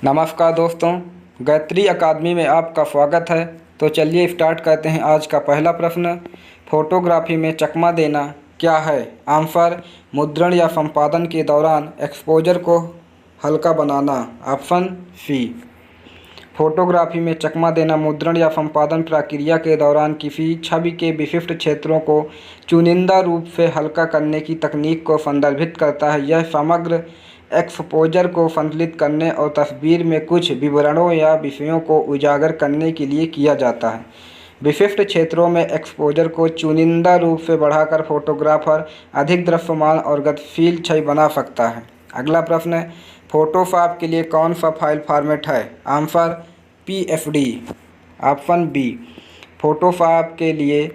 नमस्कार दोस्तों, गायत्री अकादमी में आपका स्वागत है। तो चलिए स्टार्ट करते हैं आज का पहला प्रश्न। फोटोग्राफी में चकमा देना क्या है? आंसर, मुद्रण या संपादन के दौरान एक्सपोजर को हल्का बनाना। Option C. फोटोग्राफी में चकमा देना मुद्रण या संपादन प्रक्रिया के दौरान किसी छवि के विशिष्ट क्षेत्रों को चुनिंदा रूप से हल्का करने की तकनीक को संदर्भित करता है। यह समग्र एक्सपोजर को संतुलित करने और तस्वीर में कुछ विवरणों या विषयों को उजागर करने के लिए किया जाता है। विशिष्ट क्षेत्रों में एक्सपोजर को चुनिंदा रूप से बढ़ाकर फोटोग्राफर अधिक दृश्यमान और गतिशील छवि बना सकता है। अगला प्रश्न है, फोटोशॉप के लिए कौन सा फाइल फॉर्मेट है? Answer, PFD। Option B. Photoshop के लिए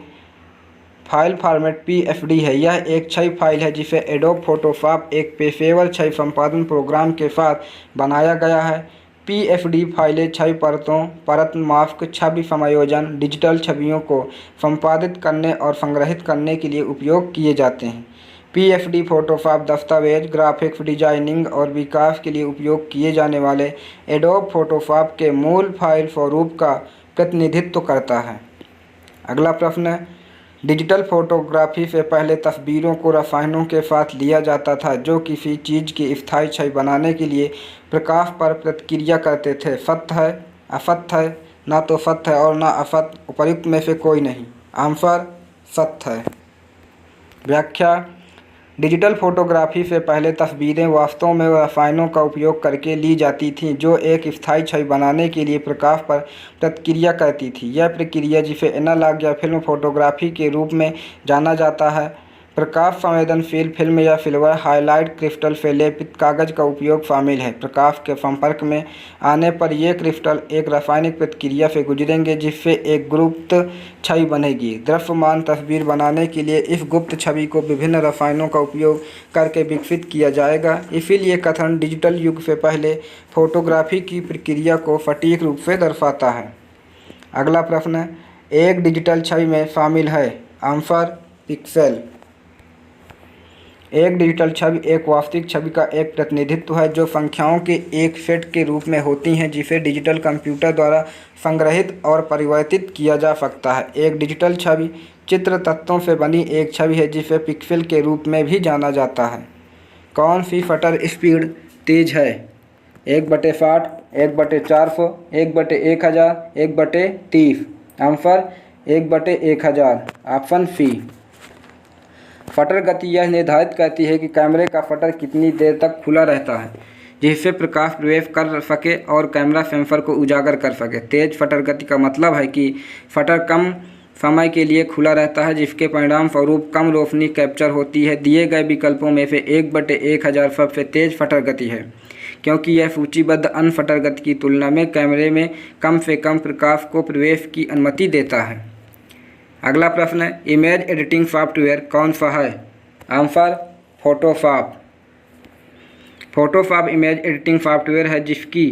फाइल फॉर्मेट PFD है। यह एक छवि फाइल है जिसे एडोब फोटोशॉप एक पेशेवर छवि संपादन प्रोग्राम के साथ बनाया गया है। PFD फाइलें छवि परतों, परत मास्क, छवि समायोजन, डिजिटल छवियों को संपादित करने और संग्रहित करने के लिए उपयोग किए जाते हैं। PFD फोटोशॉप दस्तावेज, ग्राफिक्स डिजाइनिंग और विकास के लिए उपयोग किए जाने वाले एडोब फोटोशॉप के मूल फाइल स्वरूप का प्रतिनिधित्व करता है। अगला प्रश्न है, डिजिटल फोटोग्राफी से पहले तस्वीरों को रसायनों के साथ लिया जाता था जो किसी चीज़ की स्थायी छवि बनाने के लिए प्रकाश पर प्रतिक्रिया करते थे। सत्य है, असत्य है? ना तो सत्य है और ना असत्य, उपर्युक्त में से कोई नहीं। आंसर, सत्य है। व्याख्या, डिजिटल फोटोग्राफी से पहले तस्वीरें वास्तव में रसायनों का उपयोग करके ली जाती थीं जो एक स्थायी छवि बनाने के लिए प्रकाश पर प्रतिक्रिया करती थी। यह प्रक्रिया, जिसे एनालॉग या फिल्म फोटोग्राफी के रूप में जाना जाता है, प्रकाश संवेदनशील फिल्म या सिल्वर हाइलाइट क्रिस्टल से लेपित कागज का उपयोग शामिल है। प्रकाश के संपर्क में आने पर ये क्रिस्टल एक रासायनिक प्रतिक्रिया से गुजरेंगे जिससे एक गुप्त छवि बनेगी। दृश्यमान तस्वीर बनाने के लिए इस गुप्त छवि को विभिन्न रसायनों का उपयोग करके विकसित किया जाएगा। इसीलिए कथन डिजिटल युग से पहले फोटोग्राफी की प्रक्रिया को सटीक रूप से दर्शाता है। अगला प्रश्न, एक डिजिटल छवि में शामिल है? Answer, pixel. एक डिजिटल छवि एक वास्तविक छवि का एक प्रतिनिधित्व है जो संख्याओं के एक सेट के रूप में होती हैं जिसे डिजिटल कंप्यूटर द्वारा संग्रहित और परिवर्तित किया जा सकता है। एक डिजिटल छवि चित्र तत्वों से बनी एक छवि है जिसे पिक्सेल के रूप में भी जाना जाता है। कौन सी शटर स्पीड तेज है? 1/60, 1/400, 1/1000, 1/30। आंसर, 1/1000। Option C. शटर गति यह निर्धारित करती है कि कैमरे का शटर कितनी देर तक खुला रहता है जिससे प्रकाश प्रवेश कर सके और कैमरा सेंसर को उजागर कर सके। तेज शटर गति का मतलब है कि शटर कम समय के लिए खुला रहता है जिसके परिणाम स्वरूप कम रोशनी कैप्चर होती है। दिए गए विकल्पों में से 1/1000 सबसे तेज शटर गति है क्योंकि यह सूचीबद्ध अन्य शटर गति की तुलना में कैमरे में कम से कम प्रकाश को प्रवेश की अनुमति देता है। अगला प्रश्न है, इमेज एडिटिंग सॉफ्टवेयर कौन सा है? Answer, Photoshop. Photoshop image editing software है जिसकी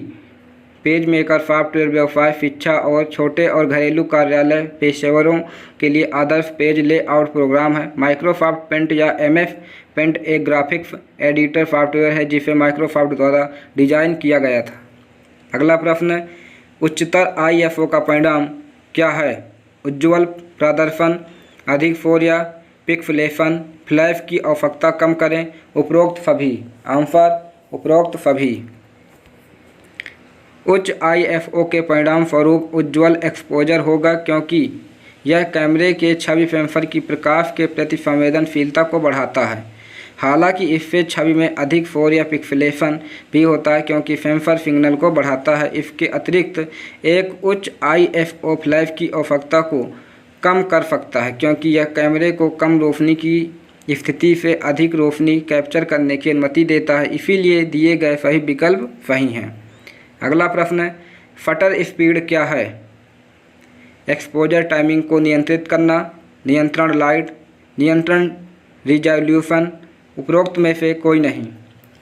पेज मेकर सॉफ्टवेयर व्यवसाय, शिक्षा और छोटे और घरेलू कार्यालय पेशेवरों के लिए आदर्श पेज लेआउट प्रोग्राम है। माइक्रोसॉफ्ट पेंट या MS पेंट एक ग्राफिक्स एडिटर सॉफ्टवेयर है जिसे माइक्रोसॉफ्ट द्वारा डिजाइन किया गया था। अगला प्रश्न है, उच्चतर ISO का परिणाम क्या है? उज्ज्वल प्रदर्शन, अधिक शोर या पिक्सेलेशन, फ्लैश की आवश्यकता कम करें, उपरोक्त सभी। आंसर, उपरोक्त सभी। उच्च ISO के परिणाम स्वरूप उज्ज्वल एक्सपोजर होगा क्योंकि यह कैमरे के छवि सेंसर की प्रकाश के प्रति संवेदनशीलता को बढ़ाता है। हालांकि इससे छवि में अधिक शोर या पिक्सेलेशन भी होता है क्योंकि सेंसर सिग्नल को बढ़ाता है। इसके अतिरिक्त एक उच्च ISO फ्लैश की आवश्यकता को कम कर सकता है क्योंकि यह कैमरे को कम रोशनी की स्थिति से अधिक रोशनी कैप्चर करने की अनुमति देता है। इसीलिए दिए गए सही विकल्प सही हैं। अगला प्रश्न है, शटर स्पीड क्या है? एक्सपोजर टाइमिंग को नियंत्रित करना, नियंत्रण लाइट, नियंत्रण रिजोल्यूशन, उपरोक्त में से कोई नहीं।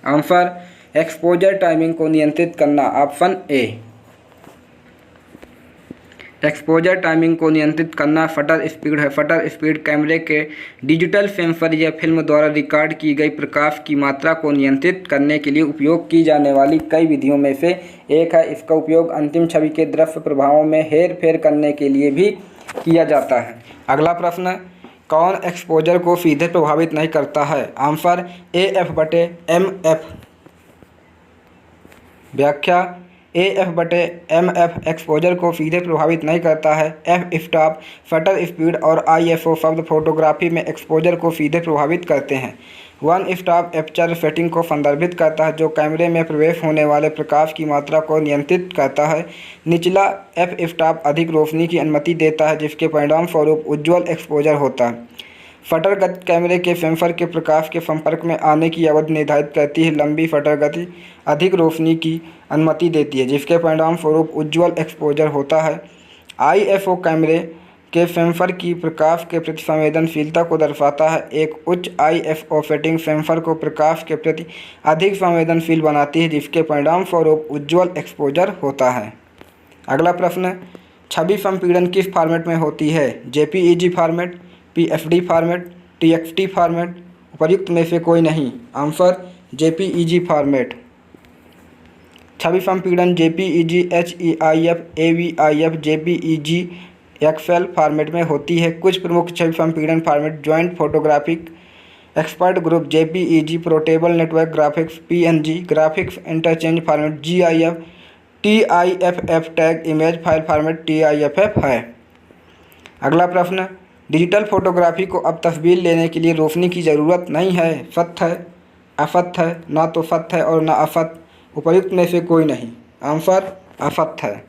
आंसर, एक्सपोजर टाइमिंग को नियंत्रित करना। Option A. एक्सपोजर टाइमिंग को नियंत्रित करना शटर स्पीड है। शटर स्पीड कैमरे के डिजिटल सेंसर या फिल्म द्वारा रिकॉर्ड की गई प्रकाश की मात्रा को नियंत्रित करने के लिए उपयोग की जाने वाली कई विधियों में से एक है। इसका उपयोग अंतिम छवि के दृश्य प्रभावों में हेर फेर करने के लिए भी किया जाता है। अगला प्रश्न, कौन एक्सपोजर को सीधे प्रभावित नहीं करता है? Answer AF/MF। व्याख्या, AF/MF एक्सपोजर को सीधे प्रभावित नहीं करता है। एफ स्टॉप, शटर स्पीड और ISO शब्द फोटोग्राफी में एक्सपोजर को सीधे प्रभावित करते हैं। वन स्टॉप एपर्चर सेटिंग को संदर्भित करता है जो कैमरे में प्रवेश होने वाले प्रकाश की मात्रा को नियंत्रित करता है। निचला एफ स्टॉप अधिक रोशनी की अनुमति देता है जिसके परिणाम स्वरूप उज्ज्वल एक्सपोजर होता है। शटर गति कैमरे के सेंसर के प्रकाश के संपर्क में आने की अवधि निर्धारित करती है। लंबी शटर गति अधिक रोशनी की अनुमति देती है जिसके परिणाम स्वरूप उज्ज्वल एक्सपोजर होता है। ISO कैमरे के सेंसर की प्रकाश के प्रति संवेदनशीलता को दर्शाता है। एक उच्च ISO सेटिंग सेंसर को प्रकाश के प्रति अधिक संवेदनशील बनाती है जिसके परिणाम स्वरूप उज्ज्वल एक्सपोजर होता है। अगला प्रश्न, छवि संपीड़न किस फॉर्मेट में होती है? JPEG format, PSD format, TXT format, उपर्युक्त में से कोई नहीं। Answer JPEG format. छवि संपीड़न JPEG, HEIF, AVIF, JPEG XL format में होती है। कुछ प्रमुख छवि संपीड़न format joint photographic expert group JPEG, portable network graphics PNG, graphics interchange format GIF, TIFF tag image file format TIFF है। अगला प्रश्न, डिजिटल फोटोग्राफी को अब तस्वीर लेने के लिए रोशनी की ज़रूरत नहीं है। सत्य है, असत्य है, ना तो सत्य है और ना असत्य, उपर्युक्त में से कोई नहीं। आंसर असत्य है।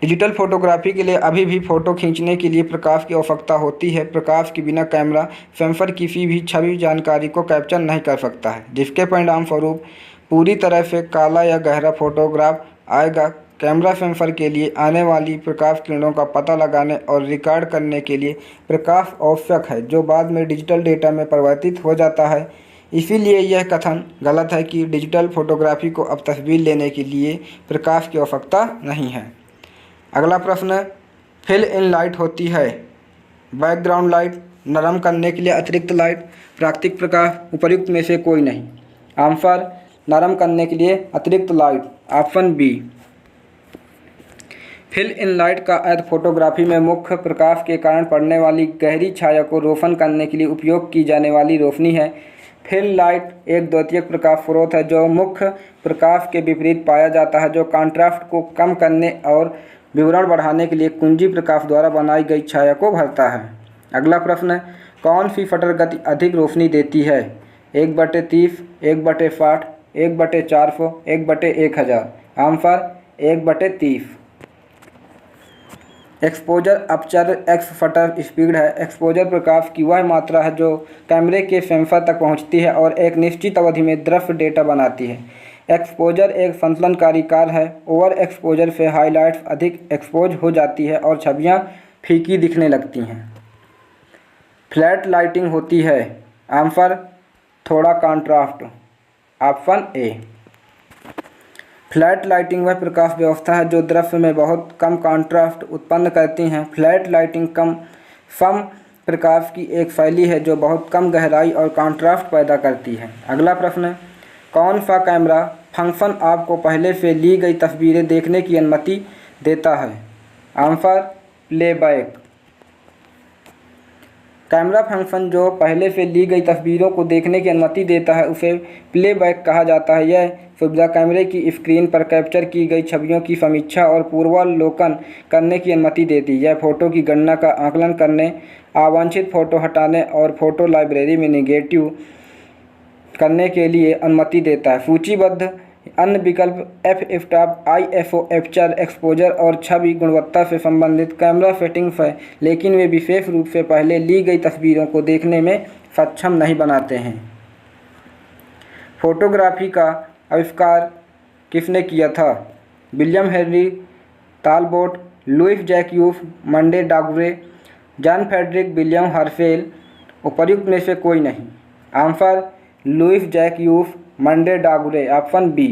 डिजिटल फोटोग्राफी के लिए अभी भी फ़ोटो खींचने के लिए प्रकाश की आवश्यकता होती है। प्रकाश के बिना कैमरा सेंसर किसी भी छवि जानकारी को कैप्चर नहीं कर सकता है जिसके परिणाम स्वरूप पूरी तरह से काला या गहरा फोटोग्राफ आएगा। कैमरा सेंसर के लिए आने वाली प्रकाश किरणों का पता लगाने और रिकॉर्ड करने के लिए प्रकाश आवश्यक है जो बाद में डिजिटल डेटा में परिवर्तित हो जाता है। इसीलिए यह कथन गलत है कि डिजिटल फोटोग्राफी को अब तस्वीर लेने के लिए प्रकाश की आवश्यकता नहीं है। अगला प्रश्न, फिल इन लाइट होती है। बैकग्राउंड लाइट, नरम करने के लिए अतिरिक्त लाइट, प्राकृतिक प्रकाश, उपर्युक्त में से कोई नहीं। आंसर नरम करने के लिए अतिरिक्त light, option B. Fill in light का अर्थ फोटोग्राफी में मुख्य प्रकाश के कारण पड़ने वाली गहरी छाया को रोशन करने के लिए उपयोग की जाने वाली रोशनी है। फिल लाइट एक द्वितीयक प्रकाश स्रोत है जो मुख्य प्रकाश के विपरीत पाया जाता है जो कॉन्ट्रास्ट को कम करने और विवरण बढ़ाने के लिए कुंजी प्रकाश द्वारा बनाई गई छाया को भरता है। अगला प्रश्न, कौन सी शटर गति अधिक रोशनी देती है? 1/30, 1/60, 1/400, 1/1000। Answer 1/30। Exposure aperture x shutter speed है। एक्सपोजर प्रकाश की वह मात्रा है जो कैमरे के सेंसर तक पहुंचती है और एक निश्चित अवधि में दृश्य डेटा बनाती है। एक्सपोजर एक संतुलनकारी कार्य है। ओवर एक्सपोजर से हाइलाइट्स अधिक एक्सपोज हो जाती है और छवियां फीकी दिखने लगती हैं। फ्लैट लाइटिंग होती है। आंसर थोड़ा contrast, option A. Flat lighting वह प्रकाश व्यवस्था है जो दृश्य में बहुत कम कॉन्ट्रास्ट उत्पन्न करती हैं। फ्लैट लाइटिंग कम प्रकाश की एक शैली है जो बहुत कम गहराई और कॉन्ट्रास्ट पैदा करती है। अगला प्रश्न, कौन सा कैमरा फंक्शन आपको पहले से ली गई तस्वीरें देखने की अनुमति देता है? Answer playback. कैमरा फंक्शन जो पहले से ली गई तस्वीरों को देखने की अनुमति देता है उसे प्लेबैक कहा जाता है। यह सुविधा कैमरे की स्क्रीन पर कैप्चर की गई छवियों की समीक्षा और पूर्वावलोकन करने की अनुमति देती है। यह फ़ोटो की गणना का आकलन करने, अवांछित फ़ोटो हटाने और फ़ोटो लाइब्रेरी में नेगेटिव करने के लिए अनुमति देता है। सूचीबद्ध अन्य विकल्प F stop, ISO aperture, exposure और छवि गुणवत्ता से संबंधित कैमरा सेटिंग्स है लेकिन वे विशेष रूप से पहले ली गई तस्वीरों को देखने में सक्षम नहीं बनाते हैं। फोटोग्राफी का आविष्कार किसने किया था? William Henry Talbot, Louis Jacques Mande Daguerre, John Frederick William Herschel, उपर्युक्त में से कोई नहीं। Answer Louis Jacques Mande Daguerre, option B.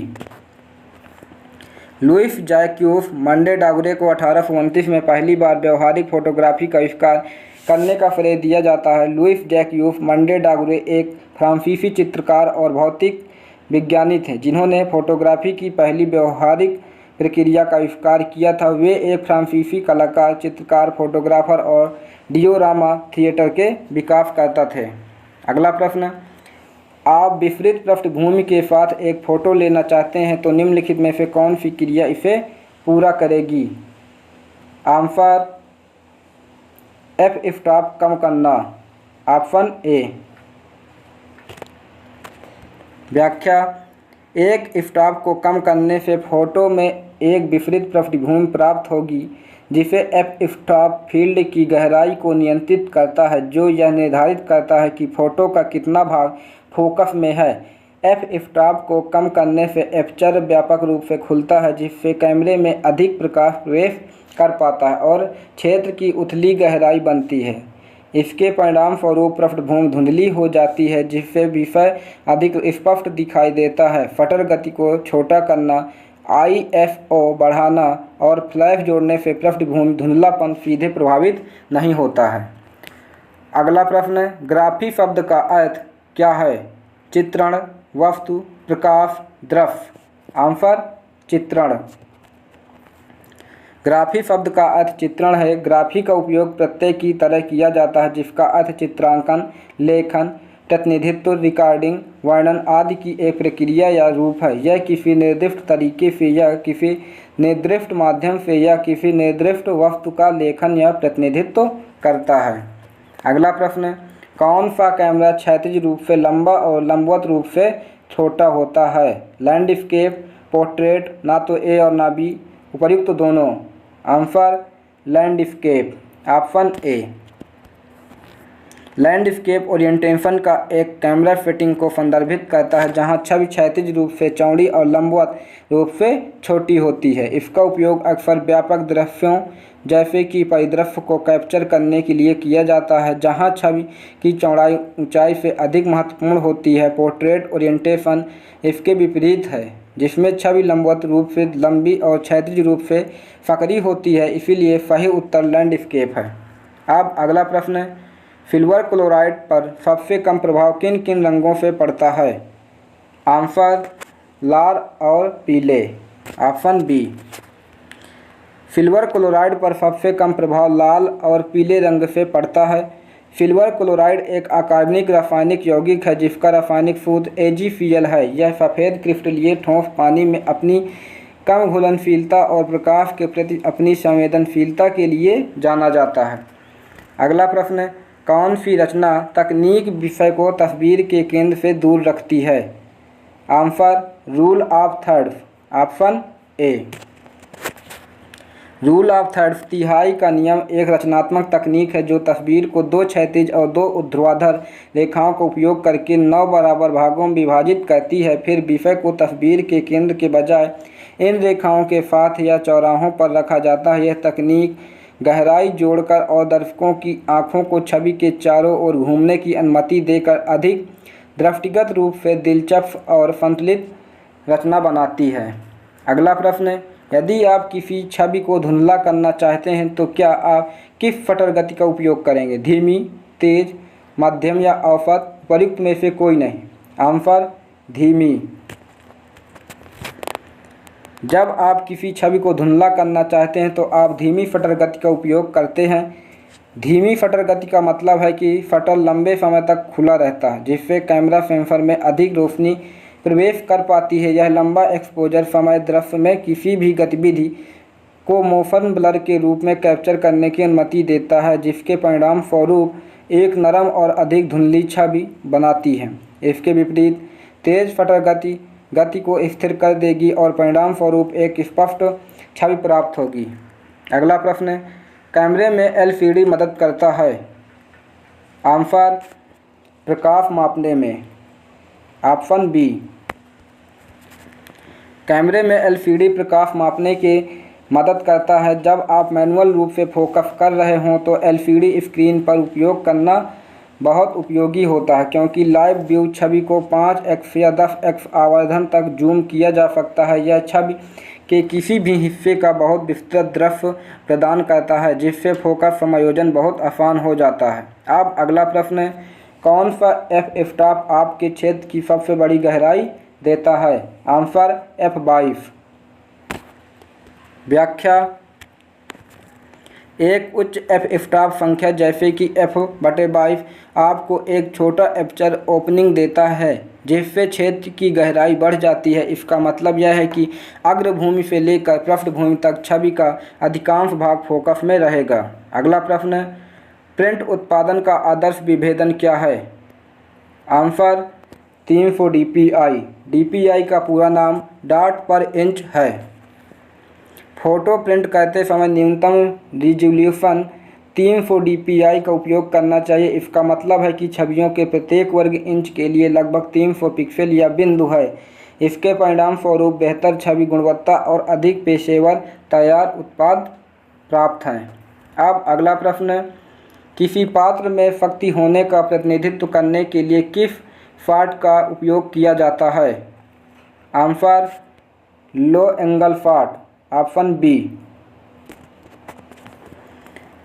Louis Jacques Mande Daguerre को 1829 में पहली बार व्यवहारिक फोटोग्राफी का आविष्कार करने का श्रेय दिया जाता है। लुईस जैक्यूफ मोंटेडागुरे एक फ्रांसीसी चित्रकार और भौतिक विज्ञानी थे जिन्होंने फोटोग्राफी की पहली व्यवहारिक प्रक्रिया का आविष्कार किया था। वे एक फ्रांसीसी कलाकार, चित्रकार, फोटोग्राफर और डियोरामा थिएटर के विकासकर्ता थे। अगला प्रश्न, आप विपरीत पृष्ठभूमि के साथ एक फ़ोटो लेना चाहते हैं तो निम्नलिखित में से कौन सी क्रिया इसे पूरा करेगी? आंसर एफ स्टॉप कम करना, ऑप्शन ए। व्याख्या, एक स्टॉप को कम करने से फ़ोटो में एक विपरीत पृष्ठभूमि प्राप्त होगी जिसे एफ स्टॉप फील्ड की गहराई को नियंत्रित करता है, जो यह निर्धारित करता है कि फ़ोटो का कितना भाग फोकस में है। एफ स्टॉप को कम करने से एपर्चर व्यापक रूप से खुलता है जिससे कैमरे में अधिक प्रकाश प्रवेश कर पाता है और क्षेत्र की उथली गहराई बनती है। इसके परिणामस्वरूप पृष्ठभूमि धुंधली हो जाती है जिससे विषय अधिक स्पष्ट दिखाई देता है। शटर गति को छोटा करना, ISO बढ़ाना और फ्लैश जोड़ने से पृष्ठभूमि धुंधलापन सीधे प्रभावित नहीं होता है। अगला प्रश्न, ग्राफी शब्द का अर्थ क्या है? चित्रण, वस्तु, प्रकाश, दृश्य। आंसर चित्रण। ग्राफी शब्द का अर्थ चित्रण है। ग्राफी का उपयोग प्रत्यय की तरह किया जाता है जिसका अर्थ चित्रांकन, लेखन, प्रतिनिधित्व, रिकॉर्डिंग, वर्णन आदि की एक प्रक्रिया या रूप है। यह किसी निर्दिष्ट तरीके से या किसी निर्दिष्ट माध्यम से या किसी निर्दिष्ट वस्तु का लेखन या प्रतिनिधित्व करता है। अगला प्रश्न, कौन सा कैमरा क्षैतिज रूप से लंबा और लंबवत रूप से छोटा होता है? लैंडस्केप, पोर्ट्रेट, ना तो ए और ना बी, उपर्युक्त दोनों। Answer landscape, option A. Landscape orientation का एक कैमरा सेटिंग को संदर्भित करता है जहां छवि क्षैतिज रूप से चौड़ी और लंबवत रूप से छोटी होती है। इसका उपयोग अक्सर व्यापक दृश्यों जैसे कि परिदृश्य को कैप्चर करने के लिए किया जाता है जहां छवि की चौड़ाई ऊंचाई से अधिक महत्वपूर्ण होती है। पोर्ट्रेट ओरिएंटेशन इसके विपरीत है जिसमें छवि लंबवत रूप से लंबी और क्षैतिज रूप से संकरी होती है, इसीलिए सही उत्तर लैंडस्केप है। अब अगला प्रश्न, सिल्वर क्लोराइड पर सबसे कम प्रभाव किन किन रंगों से पड़ता है? आंसर लाल और पीले, ऑप्शन बी। सिल्वर क्लोराइड पर सबसे कम प्रभाव लाल और पीले रंग से पड़ता है। सिल्वर क्लोराइड एक अकार्बनिक रासायनिक यौगिक है जिसका रासायनिक सूत्र AgCl है। यह सफ़ेद क्रिस्टलीय ठोस पानी में अपनी कम घुलनशीलता और प्रकाश के प्रति अपनी संवेदनशीलता के लिए जाना जाता है। अगला प्रश्न, कौन सी रचना तकनीक विषय को तस्वीर के केंद्र से दूर रखती है? Answer rule of thirds, option A. Rule of thirds तिहाई का नियम एक रचनात्मक तकनीक है जो तस्वीर को दो क्षैतिज और दो ऊर्ध्वाधर रेखाओं का उपयोग करके 9 बराबर भागों में विभाजित करती है। फिर विषय को तस्वीर के केंद्र के बजाय इन रेखाओं के साथ या चौराहों पर रखा जाता है। यह तकनीक गहराई जोड़कर और दर्शकों की आंखों को छवि के चारों ओर घूमने की अनुमति देकर अधिक दृष्टिगत रूप से दिलचस्प और संतुलित रचना बनाती है। अगला प्रश्न, यदि आप किसी छवि को धुंधला करना चाहते हैं तो क्या आप किस शटर गति का उपयोग करेंगे? धीमी, तेज, मध्यम या औसत? उपर्युक्त में से कोई नहीं। आंसर धीमी। जब आप किसी छवि को धुंधला करना चाहते हैं तो आप धीमी शटर गति का उपयोग करते हैं। धीमी शटर गति का मतलब है कि शटर लंबे समय तक खुला रहता है जिससे कैमरा सेंसर में अधिक रोशनी प्रवेश कर पाती है। यह लंबा एक्सपोजर समय दृश्य में किसी भी गतिविधि को मोशन ब्लर के रूप में कैप्चर करने की अनुमति देता है जिसके परिणाम स्वरूप एक नरम और अधिक धुंधली छवि बनाती है। इसके विपरीत तेज शटर गति को स्थिर कर देगी और परिणाम स्वरूप एक स्पष्ट छवि प्राप्त होगी। अगला प्रश्न, कैमरे में LCD मदद करता है? आंसर प्रकाश मापने में, ऑप्शन बी। कैमरे में LCD प्रकाश मापने के मदद करता है। जब आप मैनुअल रूप से फोकस कर रहे हों तो LCD स्क्रीन पर उपयोग करना बहुत उपयोगी होता है क्योंकि लाइव व्यू छवि को 5x या 10x आवर्धन तक जूम किया जा सकता है। यह छवि के किसी भी हिस्से का बहुत विस्तृत दृश्य प्रदान करता है जिससे फोकस समायोजन बहुत आसान हो जाता है। अब अगला प्रश्न है, कौन सा एफ स्टॉप आपके क्षेत्र की सबसे बड़ी गहराई देता है? Answer F22। व्याख्या, एक उच्च एफ स्टॉप संख्या जैसे कि F/22 आपको एक छोटा एपर्चर ओपनिंग देता है जिससे क्षेत्र की गहराई बढ़ जाती है। इसका मतलब यह है कि अग्रभूमि से लेकर पृष्ठभूमि तक छवि का अधिकांश भाग फोकस में रहेगा। अगला प्रश्न, प्रिंट उत्पादन का आदर्श विभेदन क्या है? Answer 300 dpi। dpi का पूरा नाम डॉट पर इंच है। फोटो प्रिंट करते समय न्यूनतम रिजोल्यूशन 300 dpi का उपयोग करना चाहिए। इसका मतलब है कि छवियों के प्रत्येक वर्ग इंच के लिए लगभग 300 पिक्सल या बिंदु है। इसके परिणाम स्वरूप बेहतर छवि गुणवत्ता और अधिक पेशेवर तैयार उत्पाद प्राप्त हैं। अब अगला प्रश्न, किसी पात्र में शक्ति होने का प्रतिनिधित्व करने के लिए किस फॉन्ट का उपयोग किया जाता है? आंसर लो एंगल फॉन्ट, ऑप्शन बी।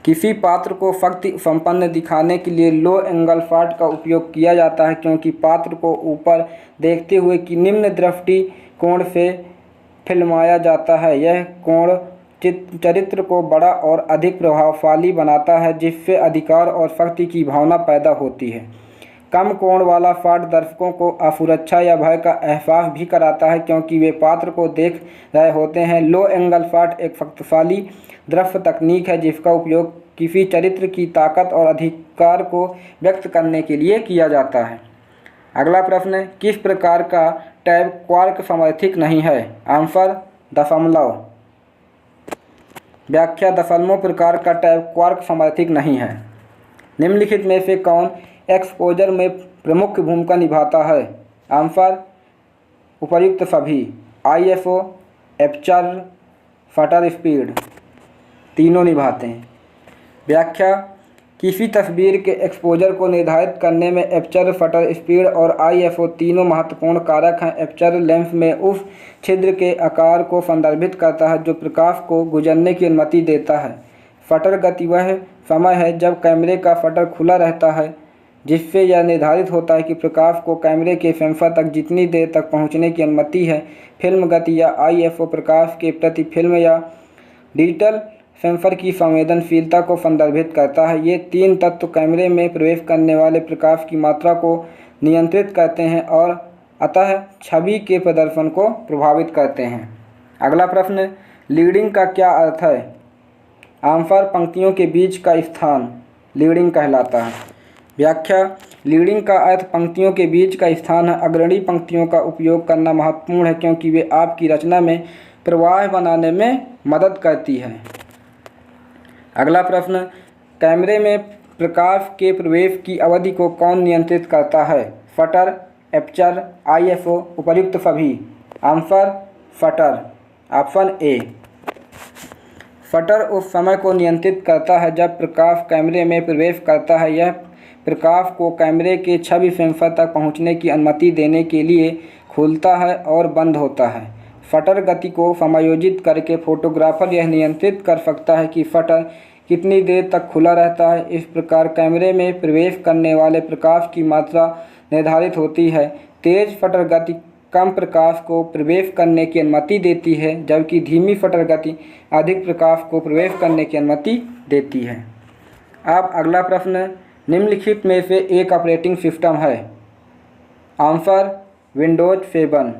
किसी पात्र को शक्ति संपन्न दिखाने के लिए लो एंगल फॉन्ट का उपयोग किया जाता है क्योंकि पात्र को ऊपर देखते हुए कि निम्न दृष्टि कोण से फिल्माया जाता है। यह कोण चरित्र को बड़ा और अधिक प्रभावशाली बनाता है जिससे अधिकार और शक्ति की भावना पैदा होती है। कम कोण वाला फॉन्ट दर्शकों को असुरक्षा या भय का एहसास भी कराता है क्योंकि वे पात्र को देख रहे होते हैं। लो एंगल फॉन्ट एक शक्तिशाली दृश्य तकनीक है जिसका उपयोग किसी चरित्र की ताकत और अधिकार को व्यक्त करने के लिए किया जाता है। अगला प्रश्न, किस प्रकार का टैब क्वार्क समर्थित नहीं है? आंसर दशमलव। व्याख्या, दशमलव प्रकार का टैब क्वार्क समर्थित नहीं है। निम्नलिखित में से कौन एक्सपोजर में प्रमुख भूमिका निभाता है? आंसर उपर्युक्त सभी। ISO, एपर्चर, शटर स्पीड तीनों निभाते हैं। व्याख्या, किसी तस्वीर के एक्सपोजर को निर्धारित करने में एपर्चर, शटर स्पीड और ISO तीनों महत्वपूर्ण कारक हैं। एपर्चर लेंस में उस छिद्र के आकार को संदर्भित करता है जो प्रकाश को गुजरने की अनुमति देता है। शटर गति वह समय है जब कैमरे का शटर खुला रहता है जिससे यह निर्धारित होता है कि प्रकाश को कैमरे के सेंसर तक जितनी देर तक पहुंचने की अनुमति है। फिल्म गति या ISO प्रकाश के प्रति फिल्म या डिजिटल सेंसर की संवेदनशीलता को संदर्भित करता है। ये तीन तत्व कैमरे में प्रवेश करने वाले प्रकाश की मात्रा को नियंत्रित करते हैं और अतः छवि के प्रदर्शन को प्रभावित करते हैं। अगला प्रश्न, लीडिंग का क्या अर्थ है? आंसर पंक्तियों के बीच का स्थान लीडिंग कहलाता है। व्याख्या, लीडिंग का अर्थ पंक्तियों के बीच का स्थान है। अग्रणी पंक्तियों का उपयोग करना महत्वपूर्ण है क्योंकि वे आपकी रचना में प्रवाह बनाने में मदद करती है। अगला प्रश्न, कैमरे में प्रकाश के प्रवेश की अवधि को कौन नियंत्रित करता है? शटर, एपर्चर, ISO, उपर्युक्त सभी। Answer shutter, option A. Shutter उस समय को नियंत्रित करता है जब प्रकाश कैमरे में प्रवेश करता है। यह प्रकाश को कैमरे के छवि सेंसर तक पहुंचने की अनुमति देने के लिए खुलता है और बंद होता है। शटर गति को समायोजित करके फोटोग्राफर यह नियंत्रित कर सकता है कि शटर कितनी देर तक खुला रहता है। इस प्रकार कैमरे में प्रवेश करने वाले प्रकाश की मात्रा निर्धारित होती है। तेज शटर गति कम प्रकाश को प्रवेश करने की अनुमति देती है जबकि धीमी शटर गति अधिक प्रकाश को प्रवेश करने की अनुमति देती है। अब अगला प्रश्न, निम्नलिखित में से एक ऑपरेटिंग सिस्टम है? Answer Windows 7।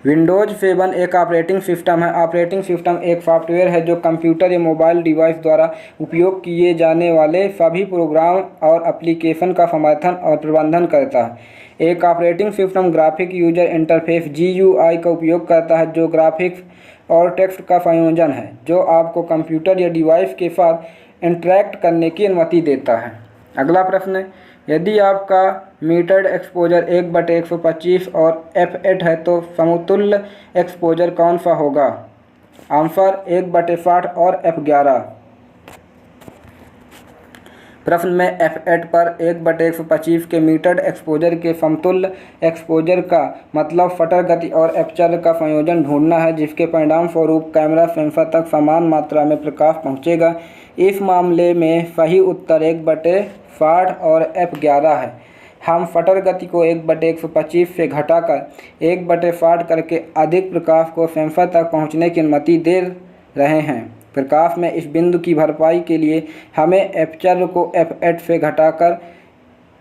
विंडोज 7 एक ऑपरेटिंग सिस्टम है। ऑपरेटिंग सिस्टम एक सॉफ्टवेयर है जो कंप्यूटर या मोबाइल डिवाइस द्वारा उपयोग किए जाने वाले सभी प्रोग्राम और एप्लीकेशन का समर्थन और प्रबंधन करता है। एक operating system graphic user interface GUI का उपयोग करता है जो ग्राफिक्स और टेक्स्ट का संयोजन है जो आपको कंप्यूटर या डिवाइस के साथ इंटरैक्ट करने की अनुमति देता है। अगला प्रश्न, यदि आपका मीटर्ड एक्सपोजर 1/125 और f8 है तो समतुल्य एक्सपोजर कौन सा होगा? आंसर 1/60 और f11। प्रश्न में f8 पर 1/125 के मीटर एक्सपोजर के समतुल्य एक्सपोजर का मतलब फटर गति और एपर्चर का संयोजन ढूंढना है, जिसके परिणाम स्वरूप कैमरा सेंसर तक समान मात्रा में प्रकाश पहुंचेगा। इस मामले में सही उत्तर 1/60 और f11 है। हम फटर गति को 1/125 से घटाकर 1/60 करके अधिक प्रकाश को सेंसर तक पहुंचने की अनुमति दे रहे हैं। प्रकाश में इस बिंदु की भरपाई के लिए हमें एपर्चर को f8 से घटाकर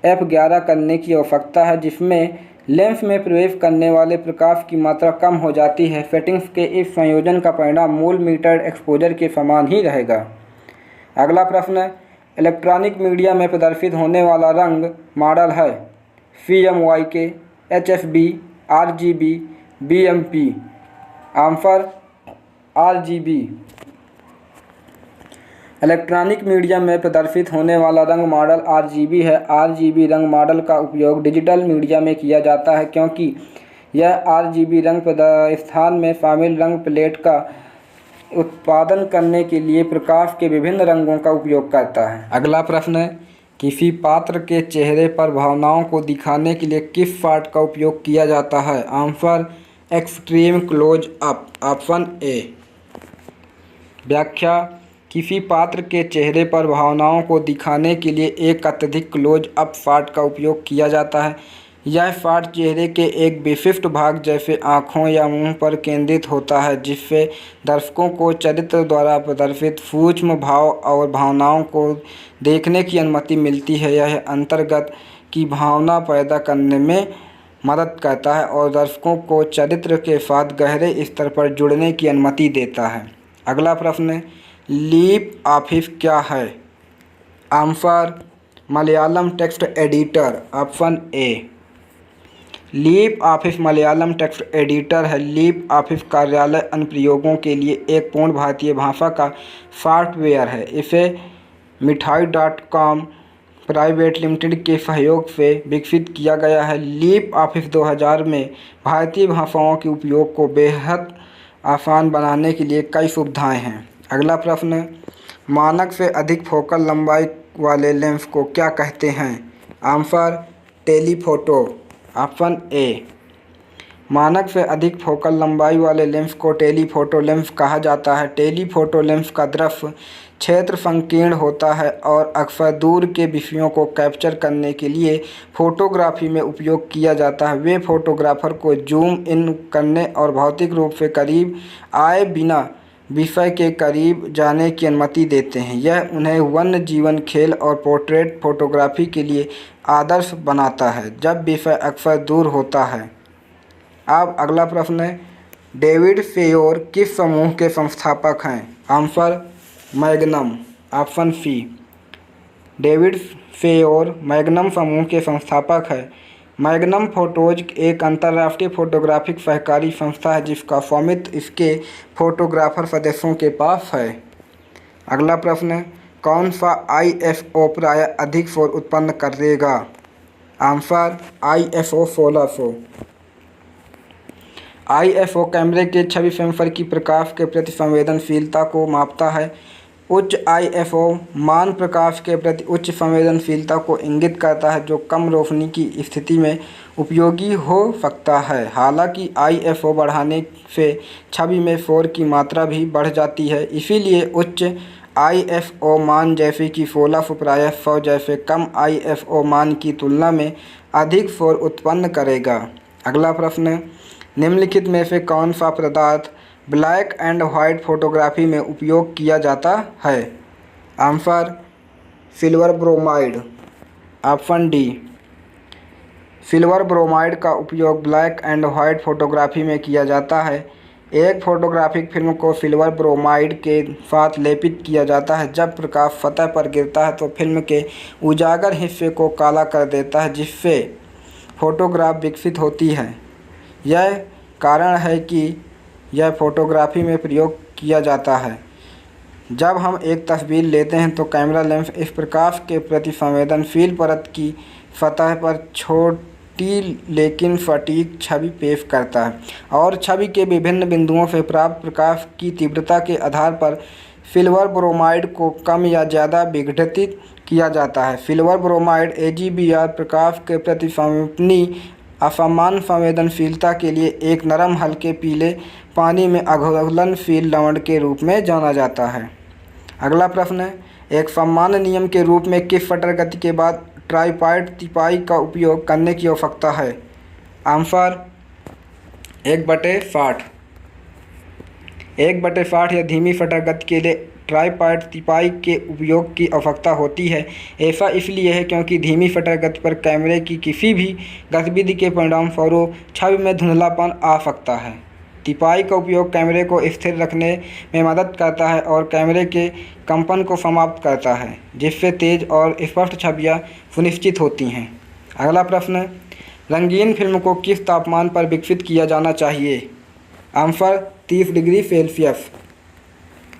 f11 करने की आवश्यकता है, जिसमें लेंस में प्रवेश करने वाले प्रकाश की मात्रा कम हो जाती है। सेटिंग्स के इस संयोजन का परिणाम मूल मीटर एक्सपोजर के समान ही रहेगा। अगला प्रश्न, इलेक्ट्रॉनिक मीडिया में प्रदर्शित होने वाला रंग मॉडल है CMYK, HSB, RGB, BMP। Answer RGB। Electronic media में प्रदर्शित होने वाला रंग मॉडल RGB है। RGB रंग मॉडल का उपयोग डिजिटल मीडिया में किया जाता है, क्योंकि यह RGB रंग स्थान में शामिल रंग प्लेट का उत्पादन करने के लिए प्रकाश के विभिन्न रंगों का उपयोग करता है। अगला प्रश्न है, किसी पात्र के चेहरे पर भावनाओं को दिखाने के लिए किस शॉट का उपयोग किया जाता है? Answer extreme close up, option A. व्याख्या, किसी पात्र के चेहरे पर भावनाओं को दिखाने के लिए एक अत्यधिक क्लोज अप शॉट का उपयोग किया जाता है। यह शॉट चेहरे के एक विशिष्ट भाग जैसे आँखों या मुंह पर केंद्रित होता है, जिससे दर्शकों को चरित्र द्वारा प्रदर्शित सूक्ष्म भाव और भावनाओं को देखने की अनुमति मिलती है। यह अंतर्गत की भावना पैदा करने में मदद करता है और दर्शकों को चरित्र के साथ गहरे स्तर पर जुड़ने की अनुमति देता है। अगला प्रश्न, लीप ऑफिस क्या है? Answer Malayalam text editor, option A. Leap office Malayalam text editor है। लीप ऑफिस कार्यालय अनुप्रयोगों के लिए एक पूर्ण भारतीय भाषा का सॉफ्टवेयर है। इसे मिठाई.com प्राइवेट लिमिटेड के सहयोग से विकसित किया गया है। लीप ऑफिस 2000 में भारतीय भाषाओं के उपयोग को बेहद आसान बनाने के लिए कई सुविधाएं हैं। अगला प्रश्न, मानक से अधिक फोकल लंबाई वाले लेंस को क्या कहते हैं? Answer telephoto, option A. मानक से अधिक फोकल लंबाई वाले लेंस को टेलीफोटो लेंस कहा जाता है। टेलीफोटो लेंस का दृश्य क्षेत्र संकीर्ण होता है और अक्सर दूर के विषयों को कैप्चर करने के लिए फोटोग्राफी में उपयोग किया जाता है। वे फोटोग्राफर को जूम इन करने और भौतिक रूप से करीब आए बिना विषय के करीब जाने की अनुमति देते हैं। यह उन्हें वन्य जीवन, खेल और पोर्ट्रेट फोटोग्राफी के लिए आदर्श बनाता है, जब विषय अक्सर दूर होता है। अब अगला प्रश्न है, डेविड फेयोर किस समूह के संस्थापक हैं? Answer Magnum, option C. David फेयोर मैग्नम समूह के संस्थापक है। मैग्नम फोटोज एक अंतर्राष्ट्रीय फोटोग्राफिक सहकारी संस्था है, जिसका स्वामित्व इसके फोटोग्राफर सदस्यों के पास है। अगला प्रश्न, कौन सा ISO प्रायः अधिक शोर उत्पन्न करेगा? Answer ISO 1600। ISO कैमरे के छवि सेंसर की प्रकाश के प्रति संवेदनशीलता को मापता है। उच्च ISO मान प्रकाश के प्रति उच्च संवेदनशीलता को इंगित करता है, जो कम रोशनी की स्थिति में उपयोगी हो सकता है। हालांकि ISO बढ़ाने से छवि में शोर की मात्रा भी बढ़ जाती है, इसीलिए उच्च ISO मान जैसे कि 1600 प्रायः 100 जैसे कम ISO मान की तुलना में अधिक शोर उत्पन्न करेगा। अगला प्रश्न, निम्नलिखित में से कौन सा पदार्थ ब्लैक एंड वाइट फोटोग्राफी में उपयोग किया जाता है? Answer silver bromide, option D. Silver bromide का उपयोग ब्लैक एंड वाइट फोटोग्राफी में किया जाता है। एक फोटोग्राफिक फिल्म को सिल्वर ब्रोमाइड के साथ लेपित किया जाता है। जब प्रकाश सतह पर गिरता है तो फिल्म के उजागर हिस्से को काला कर देता है, जिससे फोटोग्राफ विकसित होती है। यह कारण है कि यह फोटोग्राफी में प्रयोग किया जाता है। जब हम एक तस्वीर लेते हैं तो कैमरा लेंस इस प्रकाश के प्रति संवेदनशील परत की सतह पर छोटी लेकिन सटीक छवि पेश करता है और छवि के विभिन्न बिंदुओं से प्राप्त प्रकाश की तीव्रता के आधार पर सिल्वर ब्रोमाइड को कम या ज़्यादा विघटित किया जाता है। सिल्वर ब्रोमाइड AgBr प्रकाश के प्रति अपनी असमान संवेदनशीलता के लिए एक नरम हल्के पीले पानी में अघुलनशील लवण के रूप में जाना जाता है। अगला प्रश्न है, एक सामान्य नियम के रूप में किस शटर गति के बाद ट्राइपाइड तिपाई का उपयोग करने की आवश्यकता है? आंसर 1/60। 1/60 या धीमी शटर गति के लिए ट्राइपाइड तिपाई के उपयोग की आवश्यकता होती है। ऐसा इसलिए है क्योंकि धीमी शटर गति पर कैमरे की किसी भी गतिविधि के परिणामस्वरूप छवि में धुंधलापन आ सकता है। तिपाई का उपयोग कैमरे को स्थिर रखने में मदद करता है और कैमरे के कंपन को समाप्त करता है, जिससे तेज और स्पष्ट छवियां सुनिश्चित होती हैं। अगला प्रश्न है, रंगीन फिल्म को किस तापमान पर विकसित किया जाना चाहिए? Answer 30 degree Celsius.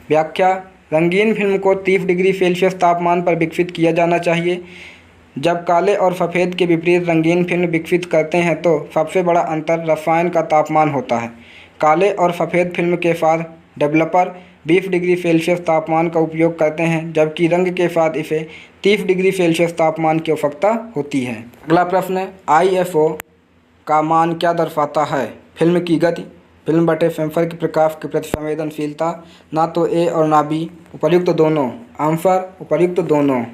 व्याख्या, रंगीन फिल्म को 30 डिग्री सेल्सियस तापमान पर विकसित किया जाना चाहिए। जब काले और सफ़ेद के विपरीत रंगीन फिल्म विकसित करते हैं तो सबसे बड़ा अंतर रसायन का तापमान होता है। काले और सफ़ेद फिल्म के साथ डेवलपर 20 डिग्री सेल्सियस तापमान का उपयोग करते हैं, जबकि रंग के साथ इसे 30 डिग्री सेल्सियस तापमान की आवश्यकता होती है। अगला प्रश्न है, ISO का मान क्या दर्शाता है? फिल्म की गति, फिल्म बटे सेंसर की प्रकाश के प्रति संवेदनशीलता, ना तो A और ना B, उपर्युक्त दोनों। आंसर उपर्युक्त दोनों।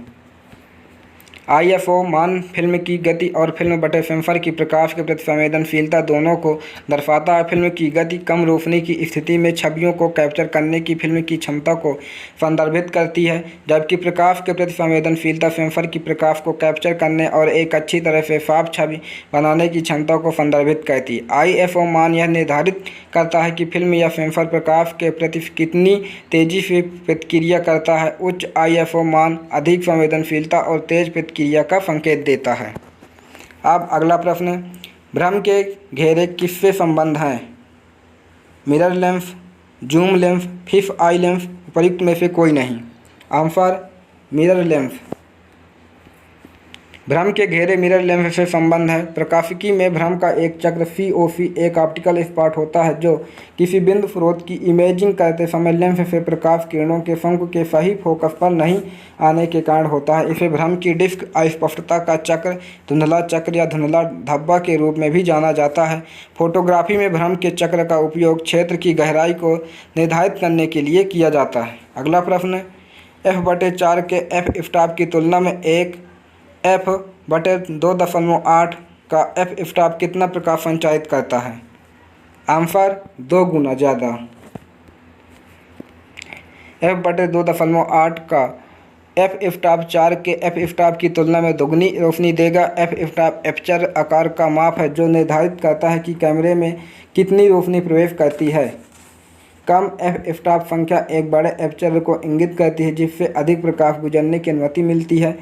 ISO मान फिल्म की गति और फिल्म बटे सेंसर की प्रकाश के प्रति संवेदनशीलता दोनों को दर्शाता है। फिल्म की गति कम रोशनी की स्थिति में छवियों को कैप्चर करने की फिल्म की क्षमता को संदर्भित करती है, जबकि प्रकाश के प्रति संवेदनशीलता सेंसर की प्रकाश को कैप्चर करने और एक अच्छी तरह से साफ छवि बनाने की क्षमता को संदर्भित करती है। ISO मान यह निर्धारित करता है कि फिल्म या सेंसर प्रकाश के प्रति कितनी तेजी से प्रतिक्रिया करता है। उच्च ISO मान अधिक संवेदनशीलता और तेज क्रिया का संकेत देता है। अब अगला प्रश्न है, भ्रम के घेरे किससे संबंध हैं? Mirror lens, zoom lens, fish eye lens, उपर्युक्त में से कोई नहीं। Answer mirror lens. भ्रम के घेरे मिरर लेंस से संबंध है। प्रकाशिकी में भ्रम का एक चक्र COC एक ऑप्टिकल स्पॉट होता है जो किसी बिंदु स्रोत की इमेजिंग करते समय लेंस से प्रकाश किरणों के शंकु के सही फोकस पर नहीं आने के कारण होता है। इसे भ्रम की डिस्क अस्पष्टता का चक्र, धुंधला चक्र या धुंधला धब्बा के रूप में भी जाना जाता है। फोटोग्राफी में भ्रम के चक्र का उपयोग क्षेत्र की गहराई को निर्धारित करने के लिए किया जाता है। अगला प्रश्न है, F/4 के f स्टॉप की तुलना में एक f/2.8 का f स्टॉप कितना प्रकाश संचारित करता है? आंसर 2 गुना ज़्यादा। f/2.8 का f स्टॉप 4 के f स्टॉप की तुलना में दोगुनी रोशनी देगा। f स्टॉप एपर्चर आकार का माप है जो निर्धारित करता है कि कैमरे में कितनी रोशनी प्रवेश करती है। कम f स्टॉप संख्या एक बड़े एपर्चर को इंगित करती है, जिससे अधिक प्रकाश गुजरने की अनुमति मिलती है।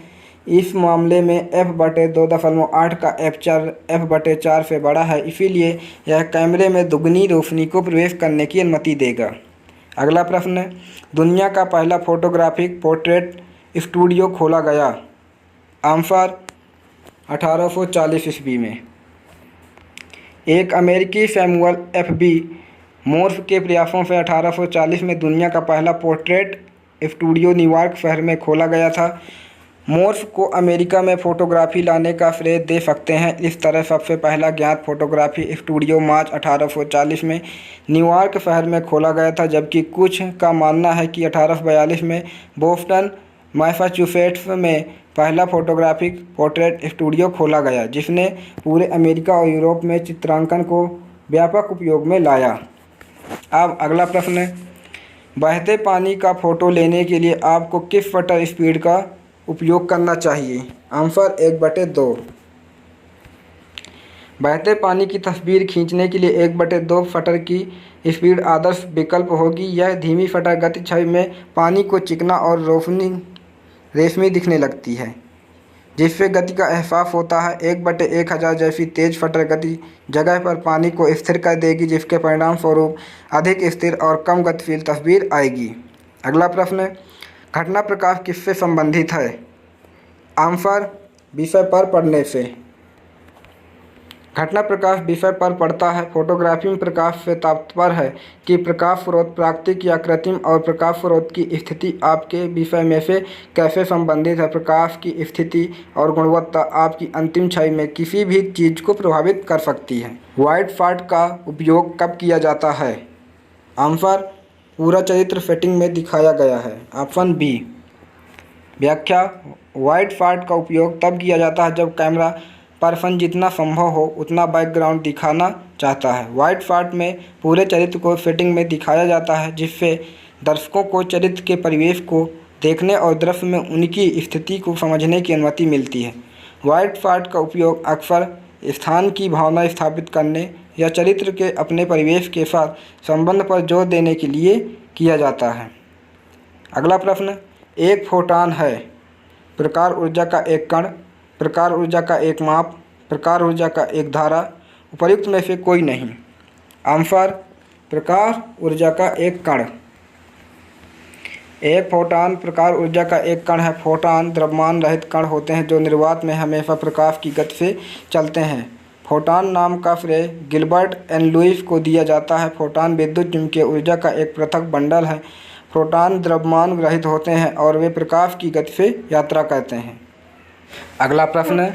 इस मामले में f/2.8 का एपर्चर f/4 से बड़ा है, इसीलिए यह कैमरे में दुगनी रोशनी को प्रवेश करने की अनुमति देगा। अगला प्रश्न है, दुनिया का पहला फोटोग्राफिक पोर्ट्रेट स्टूडियो खोला गया? आंसर 1840 ईस्वी में। एक अमेरिकी सैमुअल F.B. मोर्स के प्रयासों से 1840 में दुनिया का पहला पोर्ट्रेट स्टूडियो न्यूयॉर्क शहर में खोला गया था। मोर्स को अमेरिका में फोटोग्राफी लाने का श्रेय दे सकते हैं। इस तरह सबसे पहला ज्ञात फोटोग्राफी स्टूडियो मार्च 1840 में न्यूयॉर्क शहर में खोला गया था, जबकि कुछ का मानना है कि 1842 में बोस्टन मैसाचुसेट्स में पहला फोटोग्राफिक पोर्ट्रेट स्टूडियो खोला गया, जिसने पूरे अमेरिका और यूरोप में चित्रांकन को व्यापक उपयोग में लाया। अब अगला प्रश्न है, बहते पानी का फ़ोटो लेने के लिए आपको किस शटर स्पीड का उपयोग करना चाहिए? आंसर 1/2। बहते पानी की तस्वीर खींचने के लिए 1/2 शटर की स्पीड आदर्श विकल्प होगी। यह धीमी शटर गति छवि में पानी को चिकना और रेशमी दिखने लगती है, जिससे गति का एहसास होता है। 1/1000 जैसी तेज शटर गति जगह पर पानी को स्थिर कर देगी, जिसके परिणाम स्वरूप अधिक स्थिर और कम गतिशील तस्वीर आएगी। अगला प्रश्न है, घटना प्रकाश किससे संबंधित है? आंसर विषय पर पढ़ने से। घटना प्रकाश विषय पर पड़ता है। फोटोग्राफी में प्रकाश से तात्पर्य है कि प्रकाश स्रोत प्राकृतिक या कृत्रिम और प्रकाश स्रोत की स्थिति आपके विषय में से कैसे संबंधित है। प्रकाश की स्थिति और गुणवत्ता आपकी अंतिम छवि में किसी भी चीज़ को प्रभावित कर सकती है। वाइट शॉट का उपयोग कब किया जाता है? आंसर, पूरा चरित्र सेटिंग में दिखाया गया है। Option B. व्याख्या, वाइट शॉट का उपयोग तब किया जाता है जब कैमरा पर्सन जितना संभव हो उतना बैकग्राउंड दिखाना चाहता है। वाइट शॉट में पूरे चरित्र को सेटिंग में दिखाया जाता है जिससे दर्शकों को चरित्र के परिवेश को देखने और दृश्य में उनकी स्थिति को समझने की अनुमति मिलती है। वाइट शॉट का उपयोग अक्सर स्थान की भावना स्थापित करने या चरित्र के अपने परिवेश के साथ संबंध पर जोर देने के लिए किया जाता है। अगला प्रश्न, एक फोटॉन है प्रकार ऊर्जा का एक कण, प्रकार ऊर्जा का एक माप, प्रकार ऊर्जा का एक धारा, उपर्युक्त में से कोई नहीं। आंसर, प्रकार ऊर्जा का एक कण। एक फोटॉन प्रकार ऊर्जा का एक कण है। फोटॉन द्रव्यमान रहित कण होते हैं जो निर्वात में हमेशा प्रकाश की गति से चलते हैं। फोटॉन नाम का श्रेय गिलबर्ट एंड लुईस को दिया जाता है। फोटॉन विद्युत चुम्बकीय ऊर्जा का एक पृथक बंडल है। फोटॉन द्रव्यमान रहित होते हैं और वे प्रकाश की गति से यात्रा करते हैं। अगला प्रश्न,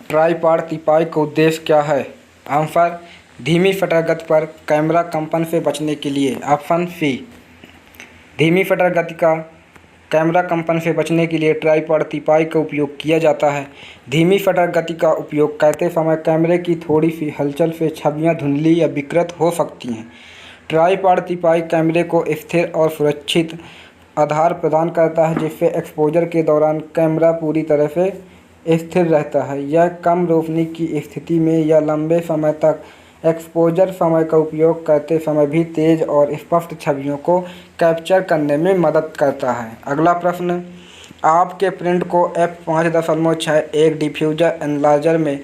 ट्राइपॉड तिपाई का उद्देश्य क्या है? आंसर, धीमी शटर गति पर कैमरा कंपन से बचने के लिए। Option C. धीमी शटर गति का कैमरा कंपन से बचने के लिए ट्राइपॉड तिपाई का उपयोग किया जाता है। धीमी शटर गति का उपयोग करते समय कैमरे की थोड़ी सी हलचल से छवियां धुंधली या विकृत हो सकती हैं। ट्राइपॉड तिपाई कैमरे को स्थिर और सुरक्षित आधार प्रदान करता है जिससे एक्सपोजर के दौरान कैमरा पूरी तरह से स्थिर रहता है। यह कम रोशनी की स्थिति में या लंबे समय तक एक्सपोजर समय का उपयोग करते समय भी तेज और स्पष्ट छवियों को कैप्चर करने में मदद करता है। अगला प्रश्न, आपके प्रिंट को f5.6 एक डिफ्यूजर एनलार्जर में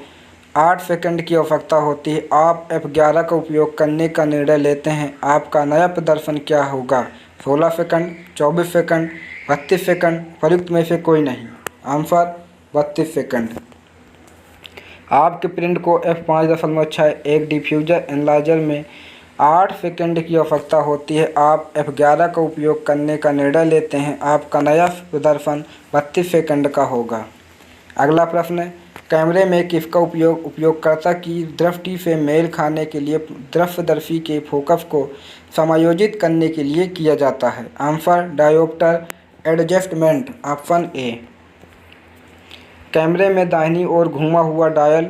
8 सेकंड की आवश्यकता होती है। आप f11 का उपयोग करने का निर्णय लेते हैं। आपका नया प्रदर्शन क्या होगा? 16 सेकंड, 24 सेकंड, 32 सेकंड, प्रयुक्त में से कोई नहीं। Answer, 32 second. आपके प्रिंट को f5.6 एक डिफ्यूजर एनलार्जर में 8 सेकंड की आवश्यकता होती है। आप f11 का उपयोग करने का निर्णय लेते हैं। आपका नया प्रदर्शन 32 सेकंड का होगा। अगला प्रश्न, कैमरे में किसका उपयोग उपयोगकर्ता की दृष्टि से मेल खाने के लिए दृश्यदर्शी के फोकस को समायोजित करने के लिए किया जाता है? Answer, dioptre adjustment. Option A. कैमरे में दाहिनी ओर घुमा हुआ डायल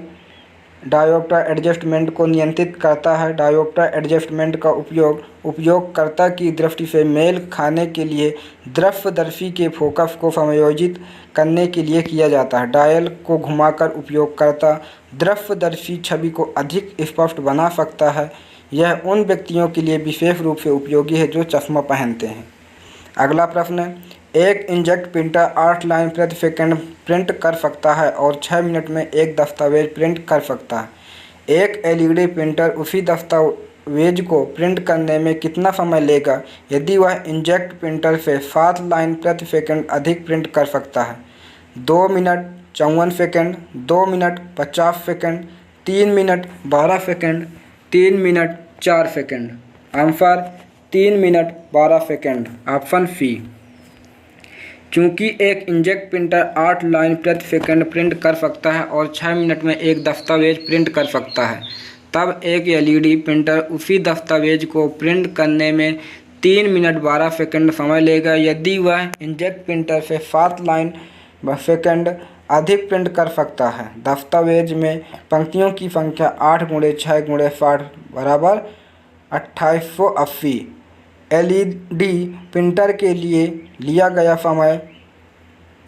डायोप्टर एडजस्टमेंट को नियंत्रित करता है। डायोप्टर एडजस्टमेंट का उपयोग उपयोगकर्ता की दृष्टि से मेल खाने के लिए दृश्यदर्शी के फोकस को समायोजित करने के लिए किया जाता है। डायल को घुमाकर उपयोगकर्ता दृश्यदर्शी छवि को अधिक स्पष्ट बना सकता है। यह उन व्यक्तियों के लिए विशेष रूप से उपयोगी है जो चश्मा पहनते हैं। अगला प्रश्न, एक इंकजेट प्रिंटर 8 लाइन प्रति सेकंड प्रिंट कर सकता है और 6 मिनट में एक दस्तावेज प्रिंट कर सकता है। एक एलईडी प्रिंटर उसी दस्तावेज को प्रिंट करने में कितना समय लेगा यदि वह इंकजेट प्रिंटर से 7 लाइन प्रति सेकंड अधिक प्रिंट कर सकता है? 2 minute 54 second, 2 minute 50 second, 3 minute 12 second, 3 minute 4 second. Answer, 3 minute 12 second. Option C. चूँकि एक इंकजेट प्रिंटर 8 लाइन प्रति सेकंड प्रिंट कर सकता है और 6 मिनट में एक दस्तावेज प्रिंट कर सकता है, तब एक एलईडी प्रिंटर उसी दस्तावेज को प्रिंट करने में 3 मिनट 12 सेकंड समय लेगा यदि वह इंकजेट प्रिंटर से 7 लाइन सेकंड अधिक प्रिंट कर सकता है। दस्तावेज में पंक्तियों की संख्या 8 × 6 × 60 बराबर 2880। एलईडी प्रिंटर के लिए लिया गया समय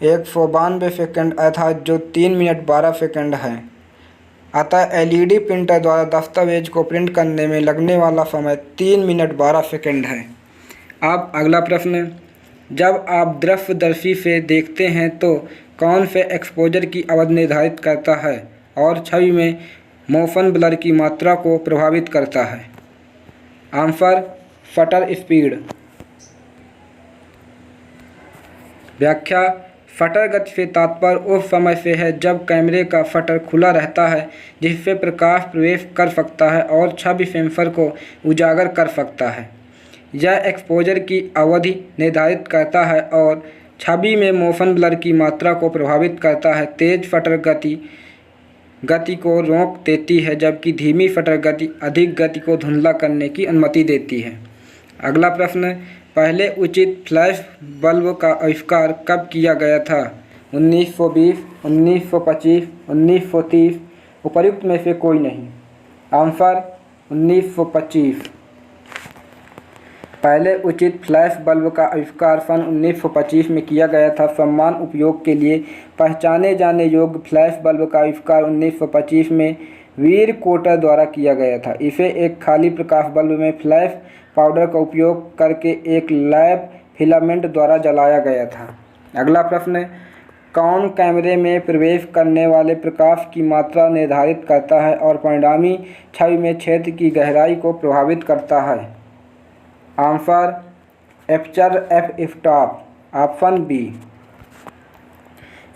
192 सेकंड अर्थात जो 3 मिनट 12 सेकंड है। अतः एलईडी प्रिंटर द्वारा दस्तावेज को प्रिंट करने में लगने वाला समय 3 मिनट 12 सेकंड है। अब अगला प्रश्न, जब आप दृश्यदर्शी से देखते हैं तो कौन से एक्सपोजर की अवधि निर्धारित करता है और छवि में मोशन ब्लर की मात्रा को प्रभावित करता है? Answer, shutter speed. व्याख्या, फटर गति से तात्पर्य उस समय से है जब कैमरे का फटर खुला रहता है जिससे प्रकाश प्रवेश कर सकता है और छवि सेंसर को उजागर कर सकता है। यह एक्सपोजर की अवधि निर्धारित करता है और छवि में मोशन ब्लर की मात्रा को प्रभावित करता है। तेज फटर गति को रोक देती है जबकि धीमी फटर गति अधिक गति को धुंधला करने की अनुमति देती है। अगला प्रश्न, पहले उचित फ्लैश बल्ब का आविष्कार कब किया गया था? 1920, 1925, 1930। उपर्युक्त में से कोई नहीं। आंसर 1925। पहले उचित फ्लैश बल्ब का आविष्कार सन 1925 में किया गया था। सम्मान उपयोग के लिए पहचाने जाने योग्य फ्लैश बल्ब का आविष्कार 1925 में वीर कोटर द्वारा किया गया था। इसे एक खाली प्रकाश बल्ब में फ्लैश पाउडर का उपयोग करके एक लैब फिलामेंट द्वारा जलाया गया था। अगला प्रश्न, कौन कैमरे में प्रवेश करने वाले प्रकाश की मात्रा निर्धारित करता है और परिणामी छवि में क्षेत्र की गहराई को प्रभावित करता है? Answer aperture f-stop. Option B.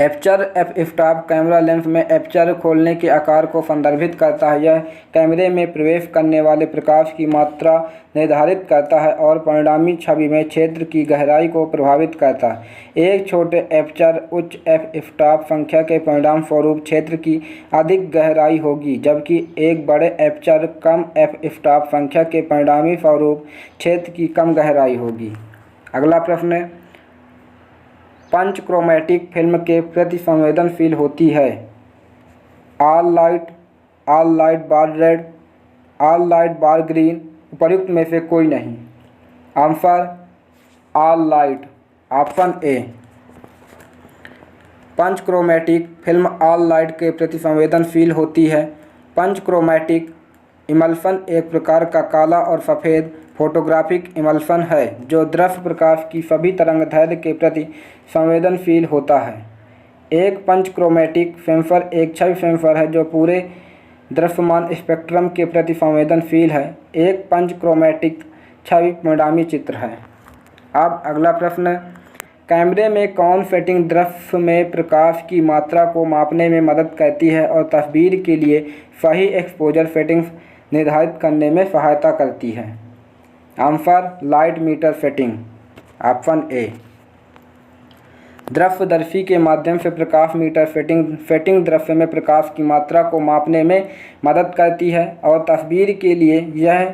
Aperture f-stop camera lens में एपर्चर खोलने के आकार को संदर्भित करता है। यह कैमरे में प्रवेश करने वाले प्रकाश की मात्रा निर्धारित करता है और परिणामी छवि में क्षेत्र की गहराई को प्रभावित करता है। एक छोटे एपर्चर उच्च एफ-स्टॉप संख्या के परिणाम स्वरूप क्षेत्र की अधिक गहराई होगी जबकि एक बड़े एपर्चर कम एफ-स्टॉप संख्या के परिणामी स्वरूप क्षेत्र की कम गहराई होगी। अगला प्रश्न, पंचक्रोमैटिक फिल्म के प्रति संवेदनशील होती है? All light bar red, all light bar green. उपर्युक्त में से कोई नहीं। Answer all light. Option A. Panchromatic film all light के प्रति संवेदनशील होती है। पंचक्रोमैटिक इमल्सन एक प्रकार का काला और सफ़ेद फोटोग्राफिक इमल्सन है जो दृश्य प्रकाश की सभी तरंगदैर्घ्य के प्रति संवेदनशील होता है। एक पंचक्रोमैटिक सेंसर एक छवि सेंसर है जो पूरे दृश्यमान स्पेक्ट्रम के प्रति संवेदनशील है। एक पंचक्रोमैटिक छवि परिणामी चित्र है। अब अगला प्रश्न, कैमरे में कौन सेटिंग दृश्य में प्रकाश की मात्रा को मापने में मदद करती है और तस्वीर के लिए सही एक्सपोजर सेटिंग्स निर्धारित करने में सहायता करती है? Answer light meter setting. Option A. दृश्यदर्शी के माध्यम से प्रकाश मीटर सेटिंग दृश्य में प्रकाश की मात्रा को मापने में मदद करती है और तस्वीर के लिए यह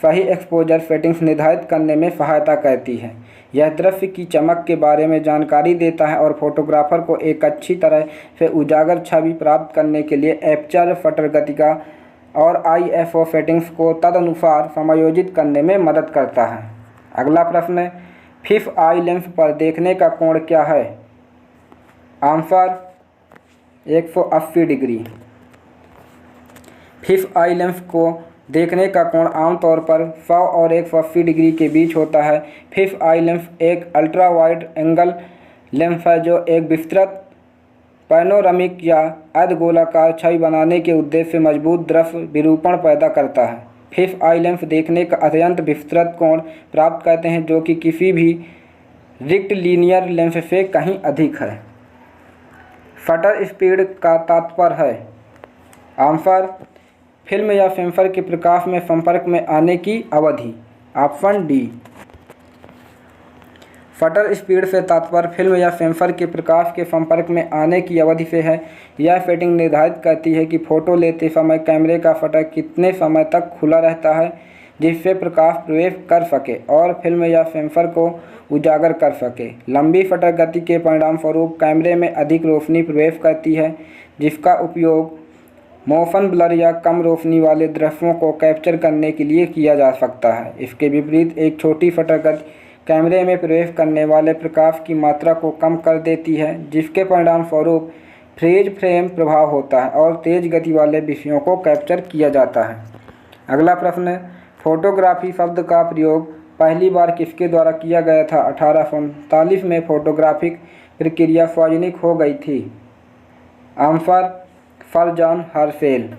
सही एक्सपोजर सेटिंग्स निर्धारित करने में सहायता करती है। यह दृश्य की चमक के बारे में जानकारी देता है और फोटोग्राफर को एक अच्छी तरह से उजागर छवि प्राप्त करने के लिए एपर्चर फटर गति का और ISO सेटिंग्स को तदनुसार समायोजित करने में मदद करता है। अगला प्रश्न, फिश आई लेंस पर देखने का कोण क्या है? Answer 180 degree. Fish eye lens को देखने का कोण आमतौर पर 100 और 180 डिग्री के बीच होता है। फिश आई लेंस एक अल्ट्रा वाइड एंगल लेंस है जो एक विस्तृत पैनोरामिक या अर्धगोलाकार छवि बनाने के उद्देश्य से मजबूत दृश्य विरूपण पैदा करता है। फिश आई लेंस देखने का अत्यंत विस्तृत कोण प्राप्त करते हैं जो कि किसी भी रिक्टिलिनियर लेंस से कहीं अधिक है। शटर स्पीड का तात्पर्य है? आंसर फिल्म या सेंसर के प्रकाश में संपर्क में आने की अवधि। Option D. शटर स्पीड से तात्पर्य फिल्म या सेंसर के प्रकाश के संपर्क में आने की अवधि से है। यह सेटिंग निर्धारित करती है कि फ़ोटो लेते समय कैमरे का शटर कितने समय तक खुला रहता है जिससे प्रकाश प्रवेश कर सके और फिल्म या सेंसर को उजागर कर सके। लंबी शटर गति के परिणामस्वरूप कैमरे में अधिक रोशनी प्रवेश करती है जिसका उपयोग मोशन ब्लर या कम रोशनी वाले दृश्यों को कैप्चर करने के लिए किया जा सकता है। इसके विपरीत एक छोटी शटर गति कैमरे में प्रवेश करने वाले प्रकाश की मात्रा को कम कर देती है जिसके परिणामस्वरूप फ्रीज फ्रेम प्रभाव होता है और तेज गति वाले विषयों को कैप्चर किया जाता है। अगला प्रश्न, फोटोग्राफी शब्द का प्रयोग पहली बार किसके द्वारा किया गया था? 1839 में फोटोग्राफिक प्रक्रिया सार्वजनिक हो गई थी। Answer sir John Herschel.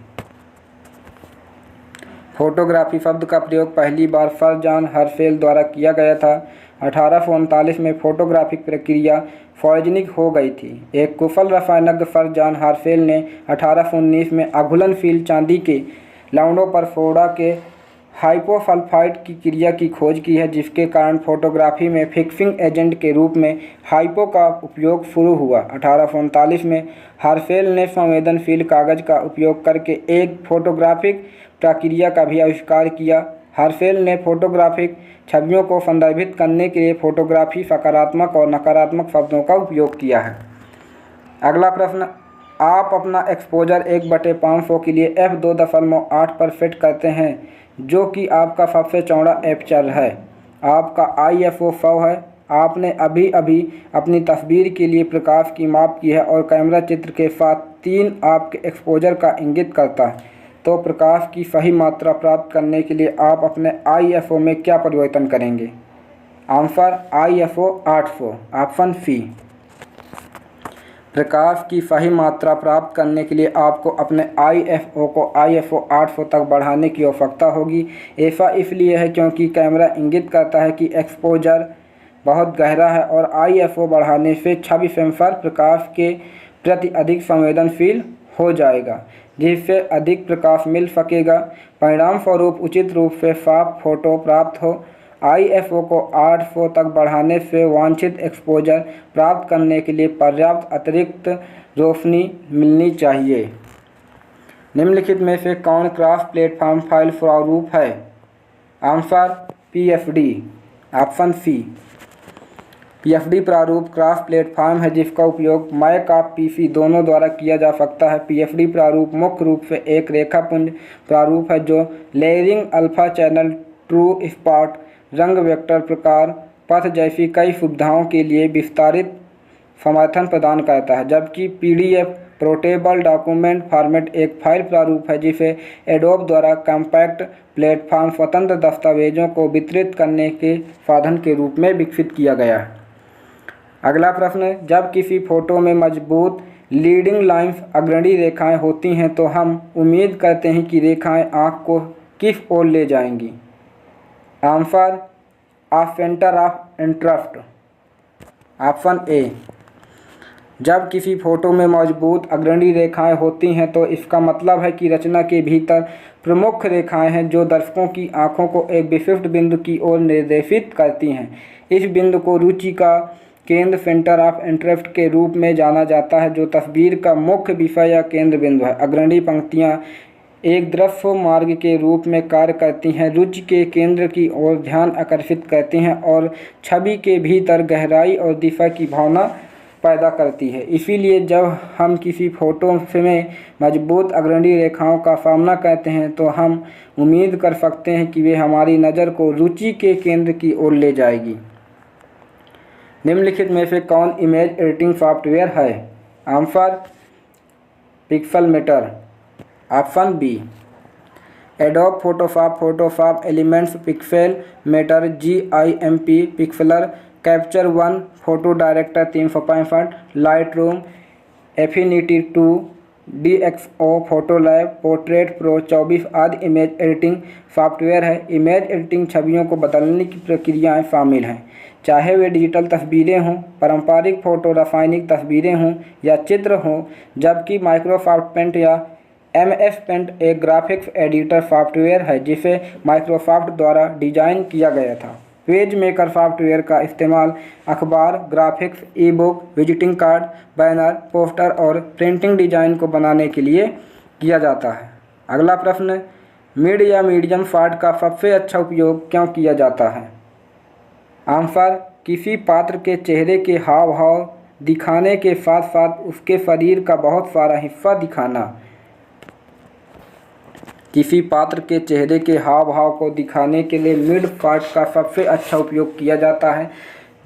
Photography शब्द का प्रयोग पहली बार फर्जान हरफेल द्वारा किया गया था। 1839 में फोटोग्राफिक प्रक्रिया सार्वजनिक हो गई थी। एक कुशल रसायनज्ञ फर्जान हरफेल ने 1819 में अघुलनशील चांदी के लवणों पर सोडा के हाइपोसल्फाइड की क्रिया की खोज की है, जिसके कारण फोटोग्राफी में फिक्सिंग एजेंट के रूप में हाइपो का उपयोग शुरू हुआ। 1839 में हरफेल ने संवेदनशील कागज का उपयोग करके एक फोटोग्राफिक प्रक्रिया का भी आविष्कार किया। हरफेल ने फोटोग्राफिक छवियों को संदर्भित करने के लिए फोटोग्राफी सकारात्मक और नकारात्मक शब्दों का उपयोग किया है। अगला प्रश्न, आप अपना एक्सपोजर 1/500 के लिए f2.8 पर फिट करते हैं, जो कि आपका सबसे चौड़ा एपर्चर है। आपका ISO 100 है। आपने अभी अभी अपनी तस्वीर के लिए प्रकाश की माप की है और कैमरा चित्र के साथ 3 आपके एक्सपोजर का इंगित करता है। तो प्रकाश की सही मात्रा प्राप्त करने के लिए आप अपने ISO में क्या परिवर्तन करेंगे? Answer ISO 800, option C. प्रकाश की सही मात्रा प्राप्त करने के लिए आपको अपने ISO को ISO 800 तक बढ़ाने की आवश्यकता होगी। ऐसा इसलिए है क्योंकि कैमरा इंगित करता है कि एक्सपोजर बहुत गहरा है और ISO बढ़ाने से छवि सेंसर प्रकाश के प्रति अधिक संवेदनशील हो जाएगा, जिससे अधिक प्रकाश मिल सकेगा। परिणाम स्वरूप उचित रूप से साफ फोटो प्राप्त हो। ISO को 800 तक बढ़ाने से वांछित एक्सपोजर प्राप्त करने के लिए पर्याप्त अतिरिक्त रोशनी मिलनी चाहिए। निम्नलिखित में से कौन क्रॉस प्लेटफॉर्म फाइल प्रारूप है? Answer PSD, option C. PSD प्रारूप क्रॉस प्लेटफॉर्म है जिसका उपयोग मैक और PC दोनों द्वारा किया जा सकता है। PSD प्रारूप मुख्य रूप से एक रेखापुंज प्रारूप है जो layering, alpha channel, true spot, रंग वेक्टर प्रकार, पथ जैसी कई सुविधाओं के लिए विस्तारित समर्थन प्रदान करता है, जबकि PDF पोर्टेबल डॉक्यूमेंट फॉर्मेट एक फाइल प्रारूप है जिसे एडोब द्वारा कॉम्पैक्ट प्लेटफॉर्म स्वतंत्र दस्तावेजों को वितरित करने के साधन के रूप में विकसित किया गया है। अगला प्रश्न, जब किसी फोटो में मजबूत लीडिंग लाइन्स अग्रणी रेखाएं होती हैं तो हम उम्मीद करते हैं कि रेखाएं आँख को किस ओर ले जाएंगी? Answer of centre of interest, option A. जब किसी फोटो में मजबूत अग्रणी रेखाएं होती हैं तो इसका मतलब है कि रचना के भीतर प्रमुख रेखाएं हैं जो दर्शकों की आंखों को एक विशिष्ट बिंदु की ओर निर्देशित करती हैं। इस बिंदु को रुचि का केंद्र, सेंटर ऑफ इंटरेस्ट के रूप में जाना जाता है, जो तस्वीर का मुख्य विषय या केंद्र बिंदु है। अग्रणी पंक्तियां एक दृश्य मार्ग के रूप में कार्य करती हैं, रुचि के केंद्र की ओर ध्यान आकर्षित करती हैं और छवि के भीतर गहराई और दिशा की भावना पैदा करती है। इसीलिए जब हम किसी फोटो में मजबूत अग्रणी रेखाओं का सामना करते हैं तो हम उम्मीद कर सकते हैं कि वे हमारी नज़र को रुचि के केंद्र की ओर ले जाएगी। निम्नलिखित में से कौन इमेज एडिटिंग सॉफ्टवेयर है? Answer Pixelmator, option B. Adobe Photoshop, Photoshop Elements, Pixelmator, GIMP, Pixlr, Capture One, Photo Director 365, Lightroom, Affinity 2, DxO, PhotoLab, Portrait Pro 24 आदि इमेज एडिटिंग सॉफ्टवेयर है। इमेज एडिटिंग छवियों को बदलने की प्रक्रियाएं शामिल हैं, चाहे वे डिजिटल तस्वीरें हों, पारंपरिक फोटो, रासायनिक तस्वीरें हों या चित्र हों, जबकि माइक्रोसॉफ्ट पेंट या MS पेंट एक ग्राफिक्स एडिटर सॉफ्टवेयर है जिसे माइक्रोसॉफ्ट द्वारा डिजाइन किया गया था। पेज मेकर सॉफ्टवेयर का इस्तेमाल अखबार, graphics, e-book, visiting card, banner, poster और प्रिंटिंग डिजाइन को बनाने के लिए किया जाता है। अगला प्रश्न, मिड या मीडियम शॉट का सबसे अच्छा उपयोग क्यों किया जाता है? आंसर, किसी पात्र के चेहरे के हाव भाव दिखाने के साथ साथ उसके शरीर का बहुत सारा हिस्सा दिखाना। किसी पात्र के चेहरे के हाव भाव को दिखाने के लिए मिड शॉट का सबसे अच्छा उपयोग किया जाता है,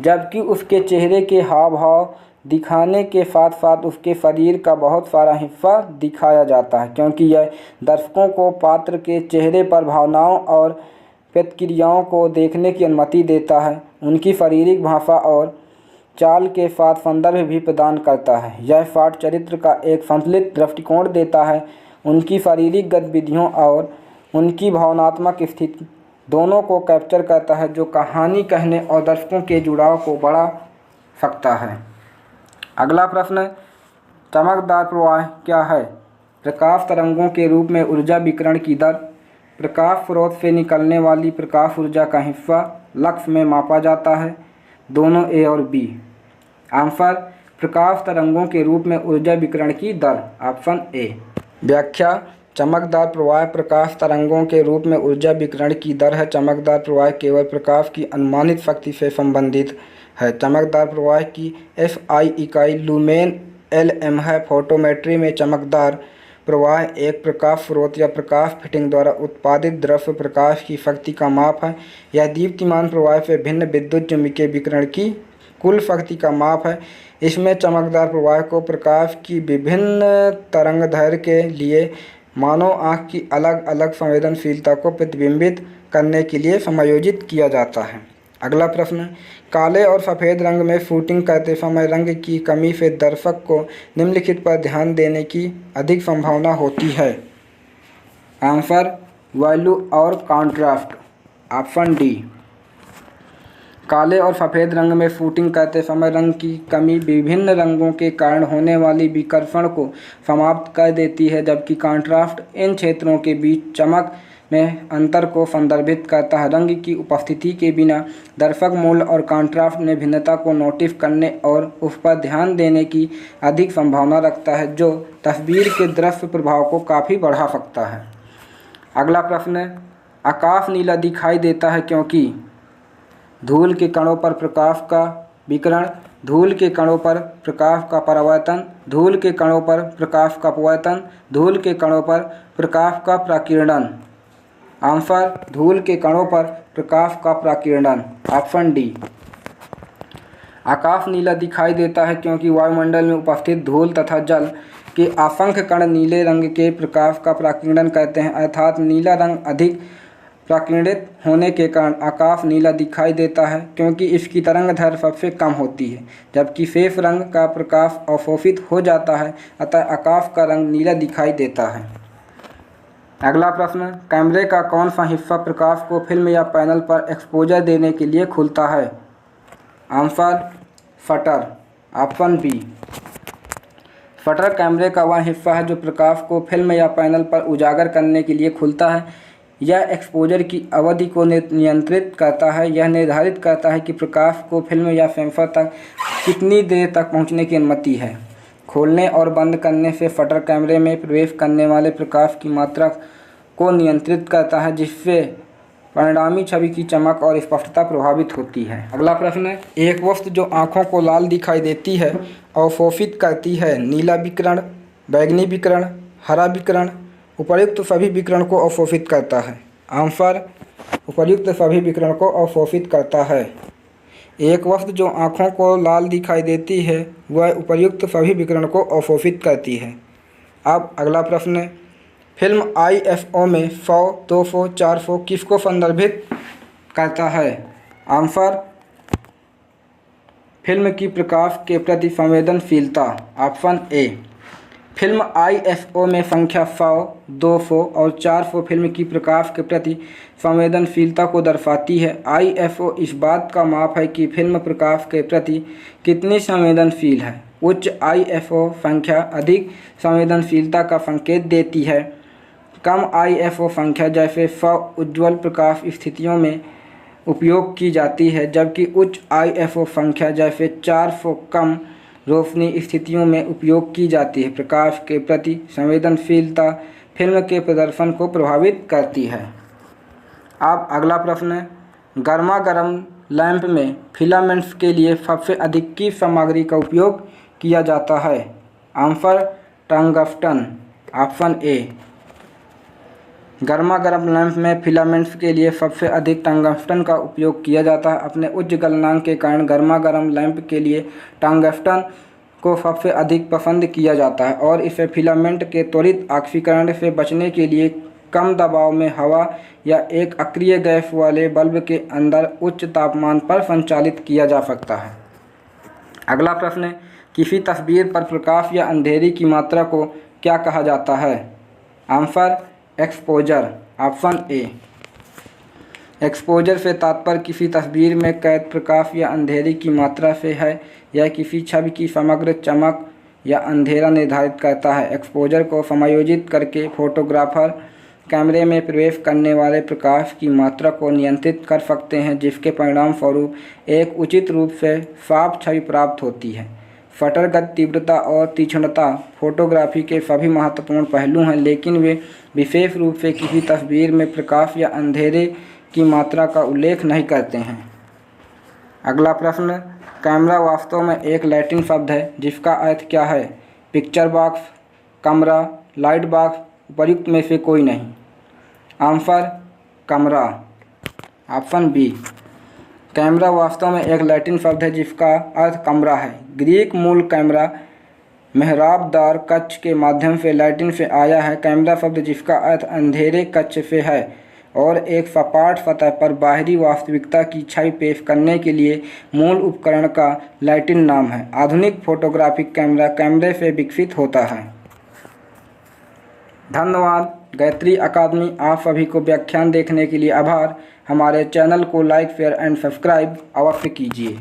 जबकि उसके चेहरे के हाव भाव दिखाने के साथ साथ उसके शरीर का बहुत सारा हिस्सा दिखाया जाता है, क्योंकि यह दर्शकों को पात्र के चेहरे पर भावनाओं और प्रतिक्रियाओं को देखने की अनुमति देता है। उनकी शारीरिक भाषा और चाल के साथ संदर्भ भी प्रदान करता है। यह शॉट चरित्र का एक संतुलित दृष्टिकोण देता है, उनकी शारीरिक गतिविधियों और उनकी भावनात्मक स्थिति दोनों को कैप्चर करता है, जो कहानी कहने और दर्शकों के जुड़ाव को बढ़ा सकता है। अगला प्रश्न, चमकदार प्रवाह क्या है? प्रकाश तरंगों के रूप में ऊर्जा विकिरण की दर, प्रकाश स्रोत से निकलने वाली प्रकाश ऊर्जा का हिस्सा लक्स में मापा जाता है। दोनों ए और बी। आंसर, प्रकाश तरंगों के रूप में ऊर्जा विकिरण की दर, ऑप्शन ए। व्याख्या, चमकदार प्रवाह प्रकाश तरंगों के रूप में ऊर्जा विकिरण की दर है। चमकदार प्रवाह केवल प्रकाश की अनुमानित शक्ति से संबंधित है। चमकदार प्रवाह की एसआई इकाई लुमेन एलएम है। फोटोमेट्री में चमकदार प्रवाह एक प्रकाश स्रोत या प्रकाश फिटिंग द्वारा उत्पादित दृश्य प्रकाश की शक्ति का माप है। यह दीप्तिमान प्रवाह से भिन्न विद्युत चुम्बकीय विकिरण की कुल शक्ति का माप है। इसमें चमकदार प्रवाह को प्रकाश की विभिन्न तरंगदैर्घ्य के लिए मानव आँख की अलग अलग संवेदनशीलता को प्रतिबिंबित करने के लिए समायोजित किया जाता है। अगला प्रश्न, काले और सफ़ेद रंग में शूटिंग करते समय रंग की कमी से दर्शक को निम्नलिखित पर ध्यान देने की अधिक संभावना होती है। आंसर, वैल्यू और कॉन्ट्रास्ट, ऑप्शन डी। काले और सफ़ेद रंग में शूटिंग करते समय रंग की कमी विभिन्न रंगों के कारण होने वाली विकर्षण को समाप्त कर देती है, जबकि कॉन्ट्रास्ट इन क्षेत्रों के बीच चमक में अंतर को संदर्भित करता है। रंग की उपस्थिति के बिना दर्शक मूल्य और कॉन्ट्रास्ट में भिन्नता को नोटिस करने और उस पर ध्यान देने की अधिक संभावना रखता है, जो तस्वीर के दृश्य प्रभाव को काफ़ी बढ़ा सकता है। अगला प्रश्न, आकाश नीला दिखाई देता है क्योंकि धूल के कणों पर प्रकाश का विकिरण, धूल के कणों पर प्रकाश का परावर्तन, धूल के कणों पर प्रकाश का अपवर्तन, धूल के कणों पर प्रकाश का प्रकीर्णन। आंसर, धूल के कणों पर प्रकाश का प्रकीर्णन, ऑप्शन डी। आकाश नीला दिखाई देता है क्योंकि वायुमंडल में उपस्थित धूल तथा जल के असंख्य कण नीले रंग के प्रकाश का प्रकीर्णन करते हैं, अर्थात नीला रंग अधिक प्रकीर्णित होने के कारण आकाश नीला दिखाई देता है, क्योंकि इसकी तरंगदैर्घ्य सबसे कम होती है, जबकि शेष रंग का प्रकाश अवशोषित हो जाता है, अतः आकाश का रंग नीला दिखाई देता है। अगला प्रश्न, कैमरे का कौन सा हिस्सा प्रकाश को फिल्म या पैनल पर एक्सपोजर देने के लिए खुलता है? Answer, shutter, option B. Shutter कैमरे का वह हिस्सा है जो प्रकाश को फिल्म या पैनल पर उजागर करने के लिए खुलता है। यह एक्सपोजर की अवधि को नियंत्रित करता है। यह निर्धारित करता है कि प्रकाश को फिल्म या सेंसर तक कितनी देर तक पहुंचने की अनुमति है। खोलने और बंद करने से शटर कैमरे में प्रवेश करने वाले प्रकाश की मात्रा को नियंत्रित करता है, जिससे परिणामी छवि की चमक और स्पष्टता प्रभावित होती है। अगला प्रश्न है, एक वस्तु जो आँखों को लाल दिखाई देती है अवशोषित करती है नीला विकिरण, बैंगनी विकिरण, हरा विकिरण, उपर्युक्त सभी विकिरण को अवशोषित करता है। आंसर, उपर्युक्त सभी विकिरण को अवशोषित करता है। एक वस्तु जो आँखों को लाल दिखाई देती है वह उपर्युक्त सभी विकिरण को अवशोषित करती है। अब अगला प्रश्न है, फिल्म आईएफओ में 100, 200, 400 किसको संदर्भित करता है? आंसर, फिल्म की प्रकाश के प्रति संवेदनशीलता, ऑप्शन ए। फिल्म आईएफओ में संख्या 100, 200 और 400 फिल्म की प्रकाश के प्रति संवेदनशीलता को दर्शाती है। आईएफओ इस बात का माप है कि फिल्म प्रकाश के प्रति कितनी संवेदनशील है। उच्च आईएफओ संख्या अधिक संवेदनशीलता का संकेत देती है। कम आईएफओ संख्या जैसे 100 उज्ज्वल प्रकाश स्थितियों में उपयोग की जाती है, जबकि उच्च आईएफओ संख्या जैसे 400 कम रोशनी स्थितियों में उपयोग की जाती है। प्रकाश के प्रति संवेदनशीलता फिल्म के प्रदर्शन को प्रभावित करती है। अब अगला प्रश्न है, गर्मा गर्म लैंप में फिलामेंट्स के लिए सबसे अधिक किस सामग्री का उपयोग किया जाता है? Answer, tungsten, option A. गर्मा गर्म लैंप में फिलामेंट्स के लिए सबसे अधिक टंगस्टन का उपयोग किया जाता है। अपने उच्च गलनांक के कारण गर्मा गर्म लैंप के लिए टंगस्टन को सबसे अधिक पसंद किया जाता है और इसे फिलामेंट के त्वरित ऑक्सीकरण से बचने के लिए कम दबाव में हवा या एक अक्रिय गैस वाले बल्ब के अंदर उच्च तापमान पर संचालित किया जा सकता है। अगला प्रश्न है, किसी तस्वीर पर प्रकाश या अंधेरी की मात्रा को क्या कहा जाता है? Answer, exposure, option A. Exposure से तात्पर्य किसी तस्वीर में कैद प्रकाश या अंधेरे की मात्रा से है। यह किसी छवि की समग्र चमक या अंधेरा निर्धारित करता है। एक्सपोजर को समायोजित करके फोटोग्राफर कैमरे में प्रवेश करने वाले प्रकाश की मात्रा को नियंत्रित कर सकते हैं, जिसके परिणाम स्वरूप एक उचित रूप से साफ छवि प्राप्त होती है। शटर गति, तीव्रता और तीक्ष्णता फोटोग्राफी के सभी महत्वपूर्ण पहलू हैं, लेकिन वे विशेष रूप से किसी तस्वीर में प्रकाश या अंधेरे की मात्रा का उल्लेख नहीं करते हैं। अगला प्रश्न, कैमरा वास्तव में एक लैटिन शब्द है जिसका अर्थ क्या है? पिक्चर बॉक्स, कमरा, लाइट बॉक्स, उपयुक्त में से कोई नहीं। आंसर कमरा, ऑप्शन बी। कैमरा वास्तव में एक लैटिन शब्द है जिसका अर्थ कमरा है। ग्रीक मूल कैमरा मेहराबदार कक्ष के माध्यम से लैटिन से आया है। कैमरा शब्द जिसका अर्थ अंधेरे कक्ष से है और एक सपाट सतह पर बाहरी वास्तविकता की छवि पेश करने के लिए मूल उपकरण का लैटिन नाम है। आधुनिक फोटोग्राफिक कैमरा कैमरे से विकसित होता है। धन्यवाद। गायत्री अकादमी आप सभी को व्याख्यान देखने के लिए आभार। हमारे चैनल को लाइक, शेयर एंड सब्सक्राइब अवश्य कीजिए।